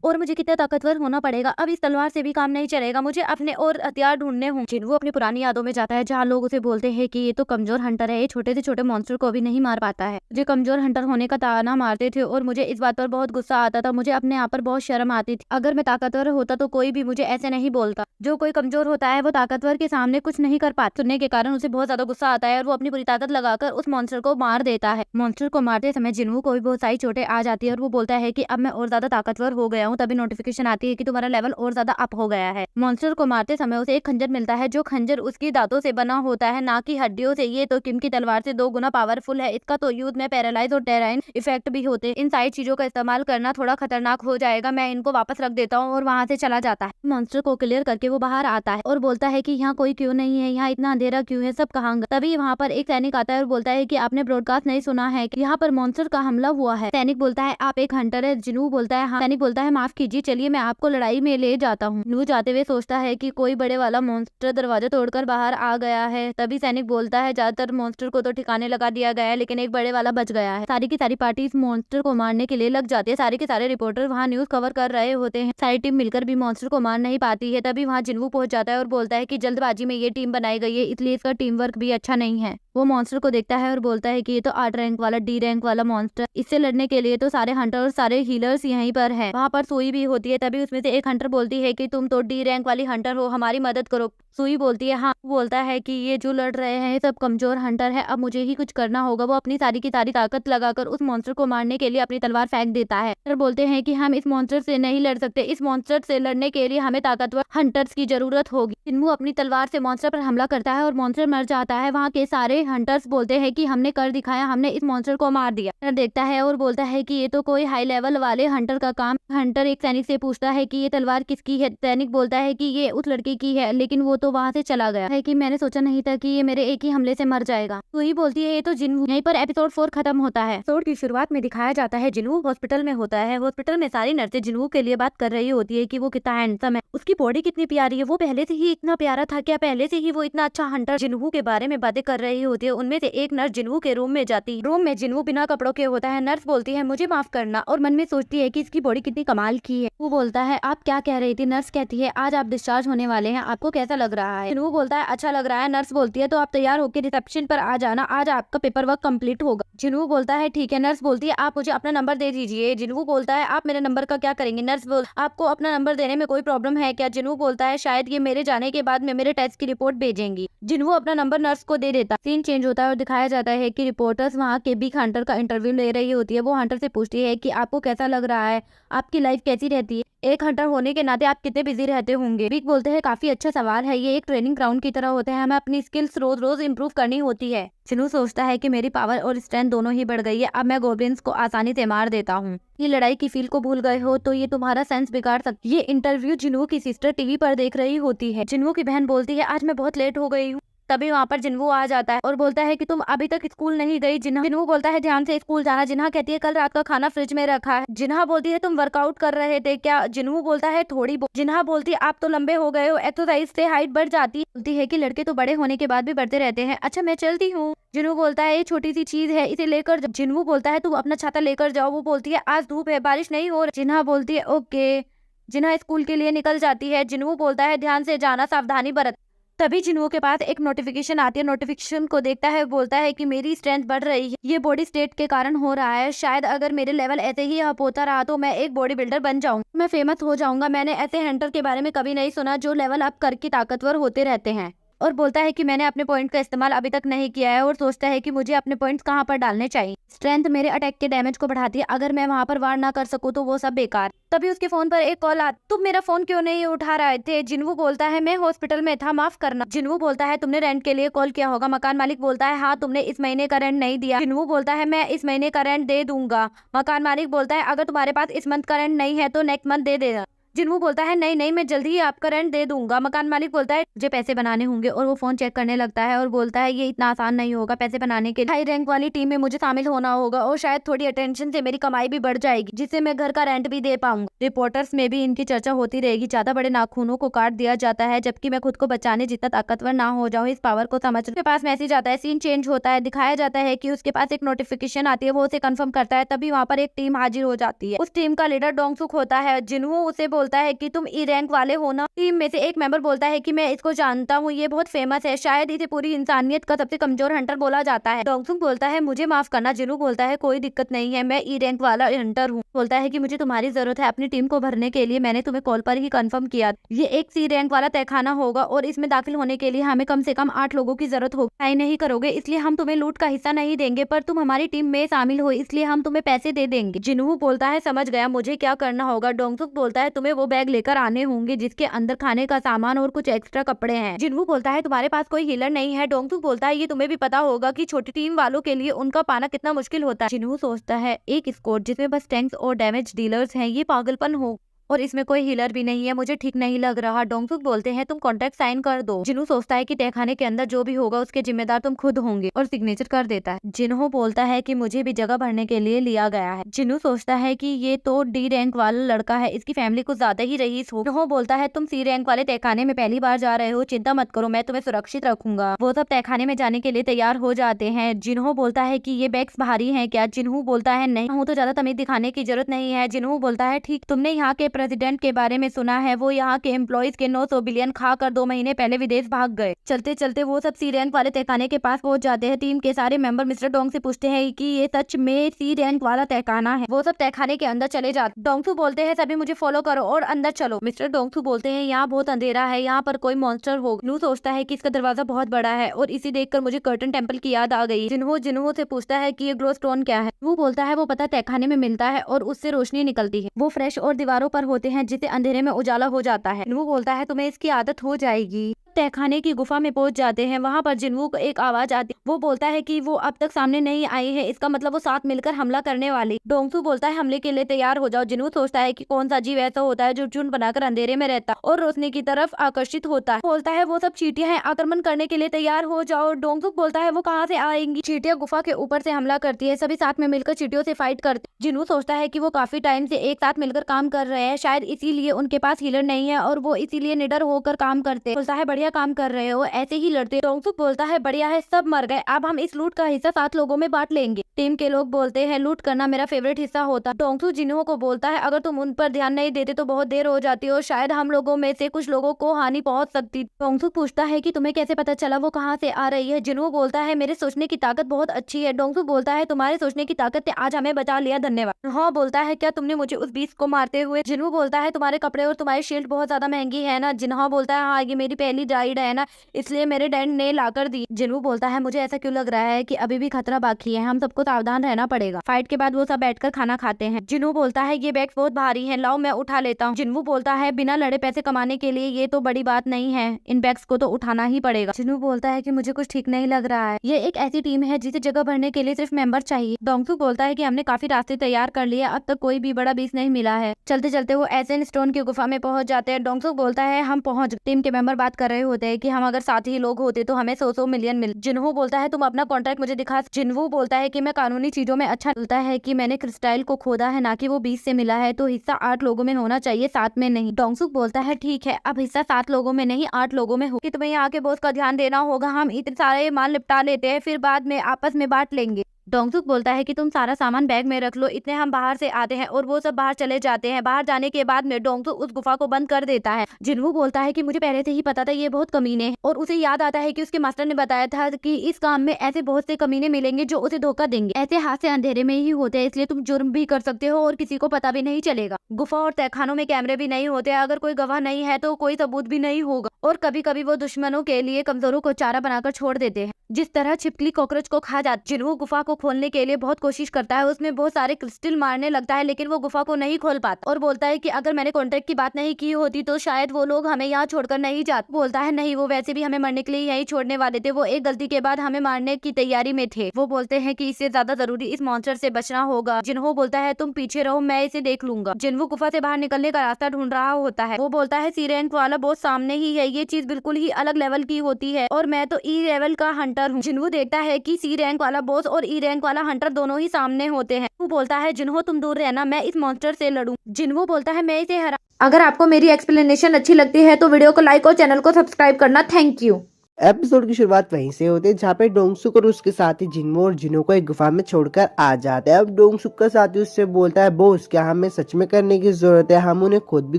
और मुझे कितना ताकतवर होना पड़ेगा। अब इस तलवार से भी काम नहीं चलेगा, मुझे अपने और हथियार ढूंढने होंगे। जिन्वू अपनी पुरानी यादों में जाता है जहाँ लोग उसे बोलते हैं कि ये तो कमजोर हंटर है, ये छोटे से छोटे मॉन्स्टर को भी नहीं मार पाता है। मुझे कमजोर हंटर होने का ताना मारते थे और मुझे इस बात पर बहुत गुस्सा आता था। मुझे अपने आप पर बहुत शर्म आती थी। अगर मैं ताकतवर होता तो कोई भी मुझे ऐसे नहीं बोलता। जो कोई कमजोर होता है वो ताकतवर के सामने कुछ नहीं कर पाता। सुनने के कारण उसे बहुत ज्यादा गुस्सा आता है और वो अपनी पूरी ताकत लगाकर उस मॉन्स्टर को मार देता है। मॉन्स्टर को मारते समय जिन्वू को भी बहुत सारी चोटें आ जाती है और वो बोलता है कि अब मैं और ज्यादा ताकतवर हो गया हूँ। तभी नोटिफिकेशन आती है कि तुम्हारा लेवल और ज्यादा अप हो गया है। मॉन्स्टर को मारते समय उसे एक खंजर मिलता है, जो खंजर उसकी दांतों से बना होता है, ना कि हड्डियों से। ये तो किम की तलवार से 2 गुना पावरफुल है। इसका तो युद्ध में पैरालाइज और टेराइन इफेक्ट भी होते हैं। इन सारी चीजों का इस्तेमाल करना थोड़ा खतरनाक हो जाएगा, मैं इनको वापस रख देता हूँ और वहाँ से चला जाता है। मॉन्स्टर को क्लियर करके वो बाहर आता है और बोलता है कि यहाँ कोई क्यों नहीं है, यहाँ इतना अंधेरा क्यों है, सब कहाँ गए। तभी वहाँ पर एक सैनिक आता है और बोलता है कि आपने ब्रॉडकास्ट नहीं सुना है कि यहाँ पर मॉन्स्टर का हमला हुआ है। सैनिक बोलता है आप एक हंटर है। जिन्वू बोलता है हाँ। सैनिक बोलता है माफ कीजिए, चलिए मैं आपको लड़ाई में ले जाता हूँ। जिन्वू जाते हुए सोचता है कि कोई बड़े वाला मॉन्स्टर दरवाजा तोड़कर बाहर आ गया है। तभी सैनिक बोलता है ज्यादातर मॉन्स्टर को तो ठिकाने लगा दिया गया है, लेकिन एक बड़े वाला बच गया है। सारी की सारी पार्टी इस मॉन्स्टर को मारने के लिए लग जाती है। सारे के सारे रिपोर्टर वहाँ न्यूज कवर कर रहे होते हैं। सारी टीम मिलकर भी मॉन्स्टर को मार नहीं पाती है। तभी वहाँ जिन्वू पहुंच जाता है और बोलता है कि जल्दबाजी में ये टीम बनाई गई है, इसलिए इसका टीम वर्क भी अच्छा नहीं है। वो मॉन्स्टर को देखता है और बोलता है कि ये तो 8 रैंक वाला D रैंक वाला मॉन्स्टर, इससे लड़ने के लिए तो सारे हंटर और सारे हीलर्स यहीं पर है। वहाँ पर सुई भी होती है। तभी उसमें से एक हंटर बोलती है कि तुम तो D रैंक वाली हंटर हो, हमारी मदद करो। सुई बोलती है हाँ। बोलता है कि ये जो लड़ रहे हैं सब कमजोर हंटर है, अब मुझे ही कुछ करना होगा। वो अपनी सारी की सारी ताकत लगाकर उस मॉन्स्टर को मारने के लिए अपनी तलवार फेंक देता है। हंटर बोलते हैं कि हम इस मॉन्स्टर से नहीं लड़ सकते, इस मॉन्स्टर से लड़ने के लिए हमें ताकतवर हंटर्स की जरूरत होगी। जिन्वू अपनी तलवार से मॉन्स्टर पर हमला करता है और मॉन्स्टर मर जाता है। वहाँ के सारे हंटर्स बोलते हैं कि हमने कर दिखाया, हमने इस मॉन्स्टर को मार दिया। हंटर देखता है और बोलता है कि ये तो कोई हाई लेवल वाले हंटर का काम। हंटर एक सैनिक से पूछता है कि ये तलवार किसकी है। सैनिक बोलता है कि ये उस लड़के की है, लेकिन वो तो वहाँ से चला गया है कि मैंने सोचा नहीं था कि ये मेरे एक ही हमले से मर जाएगा। तो ही बोलती है ये तो जिन्वू। यहीं पर एपिसोड 4 खत्म होता है। एपिसोड की शुरुआत में दिखाया जाता है जिन्वू हॉस्पिटल में होता है। हॉस्पिटल में सारी नर्सें जिन्वू के लिए बात कर रही होती है कि वो कितना हैंडसम है, उसकी बॉडी कितनी प्यारी है, वो पहले से ही इतना प्यारा था क्या, पहले से ही वो इतना अच्छा हंटर। जिन्वू के बारे में बातें कर रही होती है उनमें से एक नर्स जिन्हू के रूम में जाती है। रूम में जिन्हू बिना कपड़ों के होता है। नर्स बोलती है मुझे माफ करना और मन में सोचती है कि इसकी बॉडी कितनी कमाल की है। वो बोलता है आप क्या कह रही थी? नर्स कहती है आज आप डिस्चार्ज होने वाले हैं, आपको कैसा लग रहा है? जिन्हू बोलता है अच्छा लग रहा है। नर्स बोलती है तो आप तैयार होकर रिसेप्शन पर आ जाना, आज आपका पेपर वर्क कम्प्लीट होगा। जिन्हू बोलता है ठीक है। नर्स बोलती है आप मुझे अपना नंबर दे दीजिए। जिन्हू बोलता है आप मेरे नंबर का क्या करेंगे? नर्स बोल आपको अपना नंबर देने में कोई प्रॉब्लम है क्या? जिन्हू बोलता है शायद ये मेरे जाने के बाद में मेरे टेस्ट की रिपोर्ट भेजेंगी। जिन्हू अपना नंबर नर्स को दे देता। सीन चेंज होता है और दिखाया जाता है कि रिपोर्टर्स वहाँ के बिग हंटर का इंटरव्यू ले रही होती है। वो हंटर से पूछती है कि आपको कैसा लग रहा है, आपकी लाइफ कैसी रहती है, एक हंटर होने के नाते आप कितने बिजी रहते होंगे? बिग बोलते हैं काफी अच्छा सवाल है, ये एक ट्रेनिंग ग्राउंड की तरह होता है, हमें अपनी स्किल्स रोज रोज इम्प्रूव करनी होती है। जिन्हू सोचता है कि मेरी पावर और स्ट्रेंथ दोनों ही बढ़ गई है, अब मैं गोब्लिन्स को आसानी से मार देता हूँ। ये लड़ाई की फील को भूल गए हो तो ये तुम्हारा सेंस बिगाड़ सकती है। ये इंटरव्यू जिन्हू की सिस्टर टीवी पर देख रही होती है। जिन्हू की बहन बोलती है आज मैं बहुत लेट हो गई हूँ। तभी वहाँ पर जिन्हू आ जाता है और बोलता है कि तुम अभी तक स्कूल नहीं गई। जिन्हू बोलता है ध्यान से स्कूल जाना। जिन्हा कहती है कल रात का खाना फ्रिज में रखा है। जिन्हा बोलती है तुम वर्कआउट कर रहे थे क्या? जिन्हू बोलता है थोड़ी। जिन्हा बोलती है आप तो लंबे हो गए हो, एक्सरसाइज से हाइट बढ़ जाती है। बोलती है कि लड़के तो बड़े होने के बाद भी बढ़ते रहते हैं। अच्छा मैं चलती हूँ। जिन्हू बोलता है ये छोटी सी चीज है, इसे लेकर जाओ। जिन्हू बोलता है तुम अपना छाता लेकर जाओ। वो बोलती है आज धूप है, बारिश नहीं हो रही। जिन्हा बोलती है ओके। जिन्हा स्कूल के लिए निकल जाती है। जिन्हू बोलता है ध्यान से जाना, सावधानी बरत। तभी जिन्हू के पास एक नोटिफिकेशन आती है। नोटिफिकेशन को देखता है, बोलता है कि मेरी स्ट्रेंथ बढ़ रही है, ये बॉडी स्टेट के कारण हो रहा है, शायद अगर मेरे लेवल ऐसे ही अप होता रहा तो मैं एक बॉडी बिल्डर बन जाऊंगा, मैं फेमस हो जाऊंगा। मैंने ऐसे हंटर के बारे में कभी नहीं सुना जो लेवल अप करके ताकतवर होते रहते हैं। और बोलता है कि मैंने अपने पॉइंट का इस्तेमाल अभी तक नहीं किया है और सोचता है कि मुझे अपने पॉइंट्स कहाँ पर डालने चाहिए। स्ट्रेंथ मेरे अटैक के डैमेज को बढ़ाती है, अगर मैं वहाँ पर वार ना कर सकूँ तो वो सब बेकार। तभी उसके फोन पर एक कॉल आता। तुम मेरा फोन क्यों नहीं उठा रहे थे? जिन्हू बोलता है मैं हॉस्पिटल में था, माफ करना। जिन्हू बोलता है तुमने रेंट के लिए कॉल किया होगा। मकान मालिक बोलता है हाँ तुमने इस महीने का रेंट नहीं दिया। जिन्हू बोलता है मैं इस महीने का रेंट दे दूंगा। मकान मालिक बोलता है अगर तुम्हारे पास इस मंथ का रेंट नहीं है तो नेक्स्ट मंथ दे देना। जिन्हू बोलता है नहीं नहीं मैं जल्दी ही आपका रेंट दे दूंगा। मकान मालिक बोलता है मुझे पैसे बनाने होंगे और वो फोन चेक करने लगता है और बोलता है ये इतना आसान नहीं होगा, पैसे बनाने के लिए हाई रैंक वाली टीम में मुझे शामिल होना होगा और शायद थोड़ी अटेंशन से मेरी कमाई भी बढ़ जाएगी जिससे मैं घर का रेंट भी दे पाऊंगा। रिपोर्टर्स में भी इनकी चर्चा होती रहेगी। ज्यादा बड़े नाखूनों को काट दिया जाता है जबकि मैं खुद को बचाने जितना ताकतवर ना हो जाऊँ इस पावर को समझ। उसके पास मैसेज आता है। सीन चेंज होता है, दिखाया जाता है कि उसके पास एक नोटिफिकेशन आती है, वो उसे कंफर्म करता है। तभी वहाँ पर एक टीम हाजिर हो जाती है। उस टीम का लीडर डोंगसुक होता है। जिन्हू उसे बोलता है कि तुम रैंक वाले हो ना? टीम में से एक मेंबर बोलता है कि मैं इसको जानता हूँ, ये बहुत फेमस है, शायद इसे पूरी इंसानियत का सबसे कमजोर हंटर बोला जाता है। डोंगसुक बोलता है मुझे माफ करना। जिन्हू बोलता है कोई दिक्कत नहीं है, मैं ई रैंक वाला हंटर हूँ। बोलता है कि मुझे तुम्हारी जरूरत है अपनी टीम को भरने के लिए, मैंने तुम्हें कॉल पर ही कंफर्म किया। ये एक सी रैंक वाला तहखाना होगा और इसमें दाखिल होने के लिए हमें कम से कम 8 लोगों की जरूरत होगी। ट्राई नहीं करोगे इसलिए हम तुम्हें लूट का हिस्सा नहीं देंगे, पर तुम हमारी टीम में शामिल हो इसलिए हम तुम्हें पैसे दे देंगे। जिन्हू बोलता है समझ गया, मुझे क्या करना होगा? डोंगसुक बोलता है तुम्हें वो बैग लेकर आने होंगे जिसके अंदर खाने का सामान और कुछ एक्स्ट्रा कपड़े हैं। जिन्हू बोलता है तुम्हारे पास कोई हीलर नहीं है? डोंगसुक बोलता है ये तुम्हें भी पता होगा कि छोटी टीम वालों के लिए उनका पाना कितना मुश्किल होता है। जिन्हू सोचता है एक स्क्वाड जिसमें बस टैंक्स और डैमेज डीलर्स हैं, ये पागलपन हो और इसमें कोई हीलर भी नहीं है, मुझे ठीक नहीं लग रहा। डोंगसुक बोलते हैं तुम कॉन्ट्रैक्ट साइन कर दो। जिन्हू सोचता है कि तहखाने के अंदर जो भी होगा उसके जिम्मेदार तुम खुद होंगे और सिग्नेचर कर देता है। जिन्हू बोलता है कि मुझे भी जगह भरने के लिए लिया गया है। जिन्हू सोचता है कि ये तो डी रैंक वाला लड़का है, इसकी फैमिली कुछ ज्यादा ही रईस हो। जिन्हू बोलता है तुम सी रैंक वाले तहखाने में पहली बार जा रहे हो, चिंता मत करो मैं तुम्हें सुरक्षित रखूंगा। वो सब तहखाने में जाने के लिए तैयार हो जाते हैं। जिन्हू बोलता है कि ये बैग्स भारी हैं क्या? जिन्हू बोलता है नहीं हूँ तो ज्यादा तमीज दिखाने की जरूरत नहीं है। जिन्हू बोलता है ठीक, तुमने यहाँ के प्रेसिडेंट के बारे में सुना है, वो यहाँ के एम्प्लॉइज के 900 बिलियन खाकर 2 महीने पहले विदेश भाग गए। चलते चलते वो सब सी रैंक वाले तहखाने के पास पहुंच जाते हैं। टीम के सारे मेंबर मिस्टर डोंग से पूछते हैं कि ये सच में सी रैंक वाला तहखाना है। वो सब तहखाने के अंदर चले जाते। डोंगसू बोलते हैं सभी मुझे फॉलो करो और अंदर चलो। मिस्टर डोंगसू बोलते हैं यहाँ बहुत अंधेरा है, यहाँ पर कोई मॉन्स्टर होगा। जिन्हू सोचता है कि इसका दरवाजा बहुत बड़ा है और इसे देखकर मुझे कर्टन टेम्पल की याद आ गई। जिन्हू से पूछता है कि ये ग्लो स्टोन क्या है? वो बोलता है वो पता तहखाने में मिलता है और उससे रोशनी निकलती है, वो फ्रेश और दीवारों पर होते हैं जिससे अंधेरे में उजाला हो जाता है। जिन्हू बोलता है तुम्हें इसकी आदत हो जाएगी। तहखाने की गुफा में पहुंच जाते हैं। वहां पर जिन्हू को एक आवाज आती है। वो बोलता है कि वो अब तक सामने नहीं आई है, इसका मतलब वो साथ मिलकर हमला करने वाली। डोंगसू बोलता है हमले के लिए तैयार हो जाओ। जिन्हू सोचता है कि कौन सा जीव ऐसा होता है जो चुन बनाकर अंधेरे में रहता है और रोशनी की तरफ आकर्षित होता है। बोलता है वो सब चींटियां हैं, आक्रमण करने के लिए तैयार हो जाओ। डोंगसू बोलता है वो कहाँ से आएंगी? चींटियां गुफा के ऊपर से हमला करती है, सभी साथ में मिलकर चींटियों से फाइट करते। जिन्हू सोचता है कि वो काफी टाइम से एक साथ मिलकर काम कर रहे हैं, शायद इसीलिए उनके पास हीलर नहीं है और वो इसीलिए निडर होकर काम करते। बोलता है बढ़िया बढ़िया काम कर रहे हो, ऐसे ही लड़ते। डोंगसुक बोलता है बढ़िया है, सब मर गए, अब हम इस लूट का हिस्सा 7 लोगों में बांट लेंगे। टीम के लोग बोलते हैं लूट करना मेरा फेवरेट हिस्सा होता। डोंगसुक जिन्हो को बोलता है अगर तुम उन पर ध्यान नहीं देते तो बहुत देर हो जाती और शायद हम लोगों में से कुछ लोगों को हानि पहुंच सकती। डोंगसुक पूछता है कि तुम्हें कैसे पता चला वो कहाँ से आ रही है। जिन्हो बोलता है मेरे सोचने की ताकत बहुत अच्छी है। डोंगसुक बोलता है तुम्हारे सोचने की ताकत ने आज हमें बचा लिया, धन्यवाद। हाँ बोलता है क्या तुमने मुझे उस बीस को मारते हुए। जिन्हो बोलता है तुम्हारे कपड़े और तुम्हारी शील्ड बहुत ज्यादा महंगी है ना। जिन्हो बोलता है हाँ ये मेरी पहली राइड है ना, इसलिए मेरे डैड ने लाकर दी। जिन्हो बोलता है मुझे ऐसा क्यों लग रहा है कि अभी भी खतरा बाकी है, हम सबको सावधान रहना पड़ेगा। फाइट के बाद वो सब बैठकर खाना खाते हैं। जिन्हो बोलता है ये बैग बहुत भारी है, लाओ मैं उठा लेता हूँ। जिन्हो बोलता है बिना लड़े पैसे कमाने के लिए ये तो बड़ी बात नहीं है, इन बैग्स को तो उठाना ही पड़ेगा। जिन्हो बोलता है कि मुझे कुछ ठीक नहीं लग रहा है, ये एक ऐसी टीम है जिसे जगह भरने के लिए सिर्फ मेंबर चाहिए। डोंगसुक बोलता है कि हमने काफी रास्ते तैयार कर लिए, अब तक कोई भी बड़ा बीस नहीं मिला है। चलते चलते वो एसेन स्टोन की गुफा में पहुंच जाते हैं। डोंगसुक बोलता है हम पहुंच। टीम के मेंबर बात कर रहे होते हैं कि हम अगर 7 ही लोग होते तो हमें 100 मिलियन मिल। जिन्हो बोलता है तुम अपना कॉन्ट्रैक्ट मुझे दिखा। जिन्हो बोलता है कि मैं कानूनी चीजों में अच्छा बोलता है कि मैंने क्रिस्टाइल को खोदा है, ना कि वो 20 से मिला है, तो हिस्सा 8 लोगों में होना चाहिए, 7 में नहीं। डोंगसुक बोलता है ठीक है, अब हिस्सा 7 लोगों में नहीं 8 लोगों में हो कि तुम्हें यहाँ के बॉस का ध्यान देना होगा, हम इतने सारे माल निपटा लेते हैं फिर बाद में आपस में बांट लेंगे। डोंगसुक बोलता है कि तुम सारा सामान बैग में रख लो, इतने हम बाहर से आते हैं और वो सब बाहर चले जाते हैं। बाहर जाने के बाद में डोंगसुक उस गुफा को बंद कर देता है। जिन्हो बोलता है कि मुझे पहले से ही पता था ये बहुत कमीने हैं और उसे याद आता है कि उसके मास्टर ने बताया था कि इस काम में ऐसे बहुत से कमीने मिलेंगे जो उसे धोखा देंगे। ऐसे हादसे अंधेरे में ही होते हैं, इसलिए तुम जुर्म भी कर सकते हो और किसी को पता भी नहीं चलेगा। गुफा और तहखानों में कैमरे भी नहीं होते, अगर कोई गवाह नहीं है तो कोई सबूत भी नहीं होगा और कभी कभी वो दुश्मनों के लिए कमजोरों को चारा बनाकर छोड़ देते हैं, जिस तरह छिपकली कॉकरोच को खा जाती। जिन्हो गुफा को खोलने के लिए बहुत कोशिश करता है, उसमें बहुत सारे क्रिस्टल मारने लगता है लेकिन वो गुफा को नहीं खोल पाता और बोलता है कि अगर मैंने कॉन्ट्रैक्ट की बात नहीं की होती तो शायद वो लोग हमें यहाँ छोड़कर नहीं जाते। बोलता है नहीं, वो वैसे भी हमें मरने के लिए यही छोड़ने वाले थे, वो एक गलती के बाद हमें मारने की तैयारी में थे। वो बोलते हैं कि इससे ज्यादा जरूरी इस मॉन्स्टर से बचना होगा। जिन्हो बोलता है तुम पीछे रहो, मैं इसे देख लूंगा। जिन्हो गुफा से बाहर निकलने का रास्ता ढूंढ रहा होता है। वो बोलता है सी रैंक वाला बहुत सामने ही है, ये चीज बिल्कुल ही अलग लेवल की होती है और मैं तो ई लेवल का हंटर हूँ। जिन्हो देखता है कि सी रैंक वाला बॉस और ई रैंक वाला हंटर दोनों ही सामने होते हैं। वो बोलता है जिन्हो तुम दूर रहना, मैं इस मॉन्स्टर से लड़ूं। जिन्हो बोलता है मैं इसे हरा। अगर आपको मेरी एक्सप्लेनेशन अच्छी लगती है तो वीडियो को लाइक और चैनल को सब्सक्राइब करना। Thank you. एपिसोड की शुरुआत वहीं से होती है जहाँ पे डोंगसुक और उसके साथी जिन्हो और जिन्हो को एक गुफा में छोड़कर आ जाते हैं। अब डोंगसुक का साथी उससे बोलता है बॉस क्या हमें सच में करने की जरूरत है, हम उन्हें खुद भी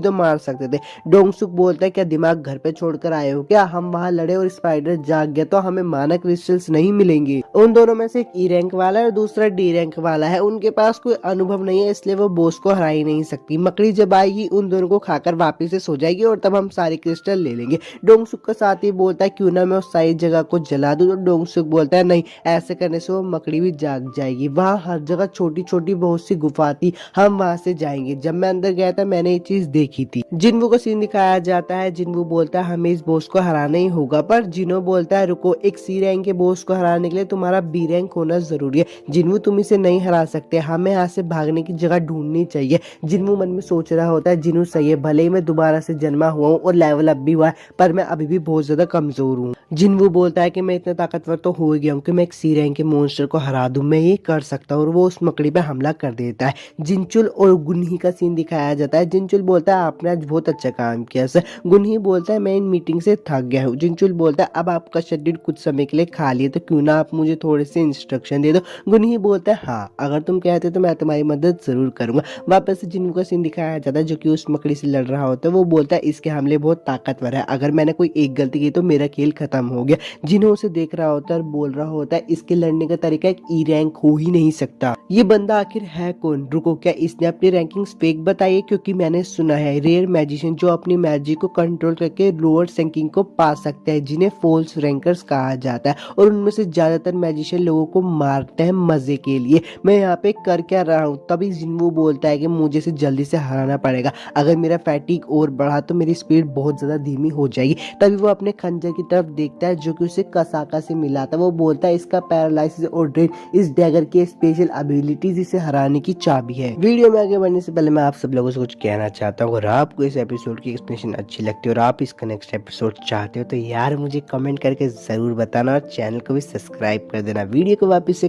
तो मार सकते थे। डोंगसुक बोलता है क्या दिमाग घर पे छोड़कर आए हो क्या, हम वहाँ लड़े और स्पाइडर जाग गया तो हमें माना क्रिस्टल्स नहीं मिलेंगे। उन दोनों में से एक ई रैंक वाला है और दूसरा डी रैंक वाला है, उनके पास कोई अनुभव नहीं है इसलिए वो बॉस को हरा ही नहीं सकती। मकड़ी जब आएगी उन दोनों को खाकर वापिस से सो जाएगी और तब हम सारे क्रिस्टल ले लेंगे। डोंगसुक का साथी बोलता है क्यों ना मैं उस सारी जगह को जला दूं। तो डोंगसुक बोलता है नहीं, ऐसे करने से वो मकड़ी भी जाग जाएगी, वहाँ हर जगह छोटी छोटी बहुत सी गुफा थी, हम वहाँ से जाएंगे, जब मैं अंदर गया था मैंने ये चीज देखी थी। जिन्हो को सीन दिखाया जाता है। जिन्हो बोलता है हमें इस बॉस को हराना ही होगा, पर जिन्हो बोलता है रुको, एक सी रैंक के बॉस को हराने के लिए तुम्हारा बी रैंक होना जरूरी है। जिन्हो तुम इसे नहीं हरा सकते, हमें यहाँ से भागने की जगह ढूंढनी चाहिए। जिन्हो मन में सोच रहा होता है जिन्हो सही है, भले ही मैं दोबारा से जन्मा हुआ हूँ और लेवल अप भी हुआ है पर मैं अभी भी बहुत ज्यादा कमजोर हूँ। जिन्हो बोलता है कि मैं इतना ताकतवर तो हो गया हूँ कि मैं एक सी रैंक के मॉन्स्टर को हरा दूं, मैं ये कर सकता हूँ, और वो उस मकड़ी पे हमला कर देता है। जिनचुल और गुनही का सीन दिखाया जाता है। जिनचुल बोलता है आपने आज बहुत अच्छा काम किया सर। गुनही बोलता है मैं इन मीटिंग से थक गया हूँ। जिनचुल बोलता है अब आपका शेड्यूल कुछ समय के लिए खाली है तो क्यों ना आप मुझे थोड़े से इंस्ट्रक्शन दे दो। गुनही बोलता है हाँ, अगर तुम कहते तो मैं तुम्हारी मदद जरूर करूंगा। वापस से जिन्हो का सीन दिखाया जाता है जो कि उस मकड़ी से लड़ रहा होता है। वो बोलता है इसके हमले बहुत ताकतवर है, अगर मैंने कोई एक गलती की तो मेरा खेल खत्म हो गया। जिन्हो उसे देख रहा होता है और बोल रहा होता है इसके लड़ने का तरीका एक ई रैंक हो ही नहीं सकता, ये बंदा आखिर है कौन। रुको, क्या इसने अपनी रैंकिंग फेक बताई है, क्योंकि मैंने सुना है रेयर मैजिशियन जो अपनी मैजिक को कंट्रोल करके लोअर रैंकिंग को पा सकते हैं, जिन्हें फॉल्स रैंकर्स कहा जाता है, और उनमें से ज्यादातर मैजिशियन लोगों को मारते हैं मजे के लिए। मैं यहाँ पे कर क्या रहा हूँ। तभी जिन्हो बोलता है कि मुझे इसे जल्दी से हराना पड़ेगा, अगर मेरा फैटिक और बढ़ा तो मेरी स्पीड बहुत ज्यादा धीमी हो जाएगी। तभी वो अपने खंजर की तरफ देखता है जो कि उसे कसाका से मिला था। वो बोलता है इसका पैरालाइसिस और ड्रेन इस डैगर की स्पेशल एबिलिटीज इसे हराने की चाबी है। वीडियो में आगे बढ़ने से पहले मैं आप सब लोगों से कुछ कहना चाहता हूँ। अगर आपको इस एपिसोड की एक्सप्लेनेशन अच्छी लगती है और आप इसका नेक्स्ट एपिसोड चाहते हो तो यार मुझे कमेंट करके जरूर बताना और चैनल को भी सब्सक्राइब कर देना। वीडियो को वापस से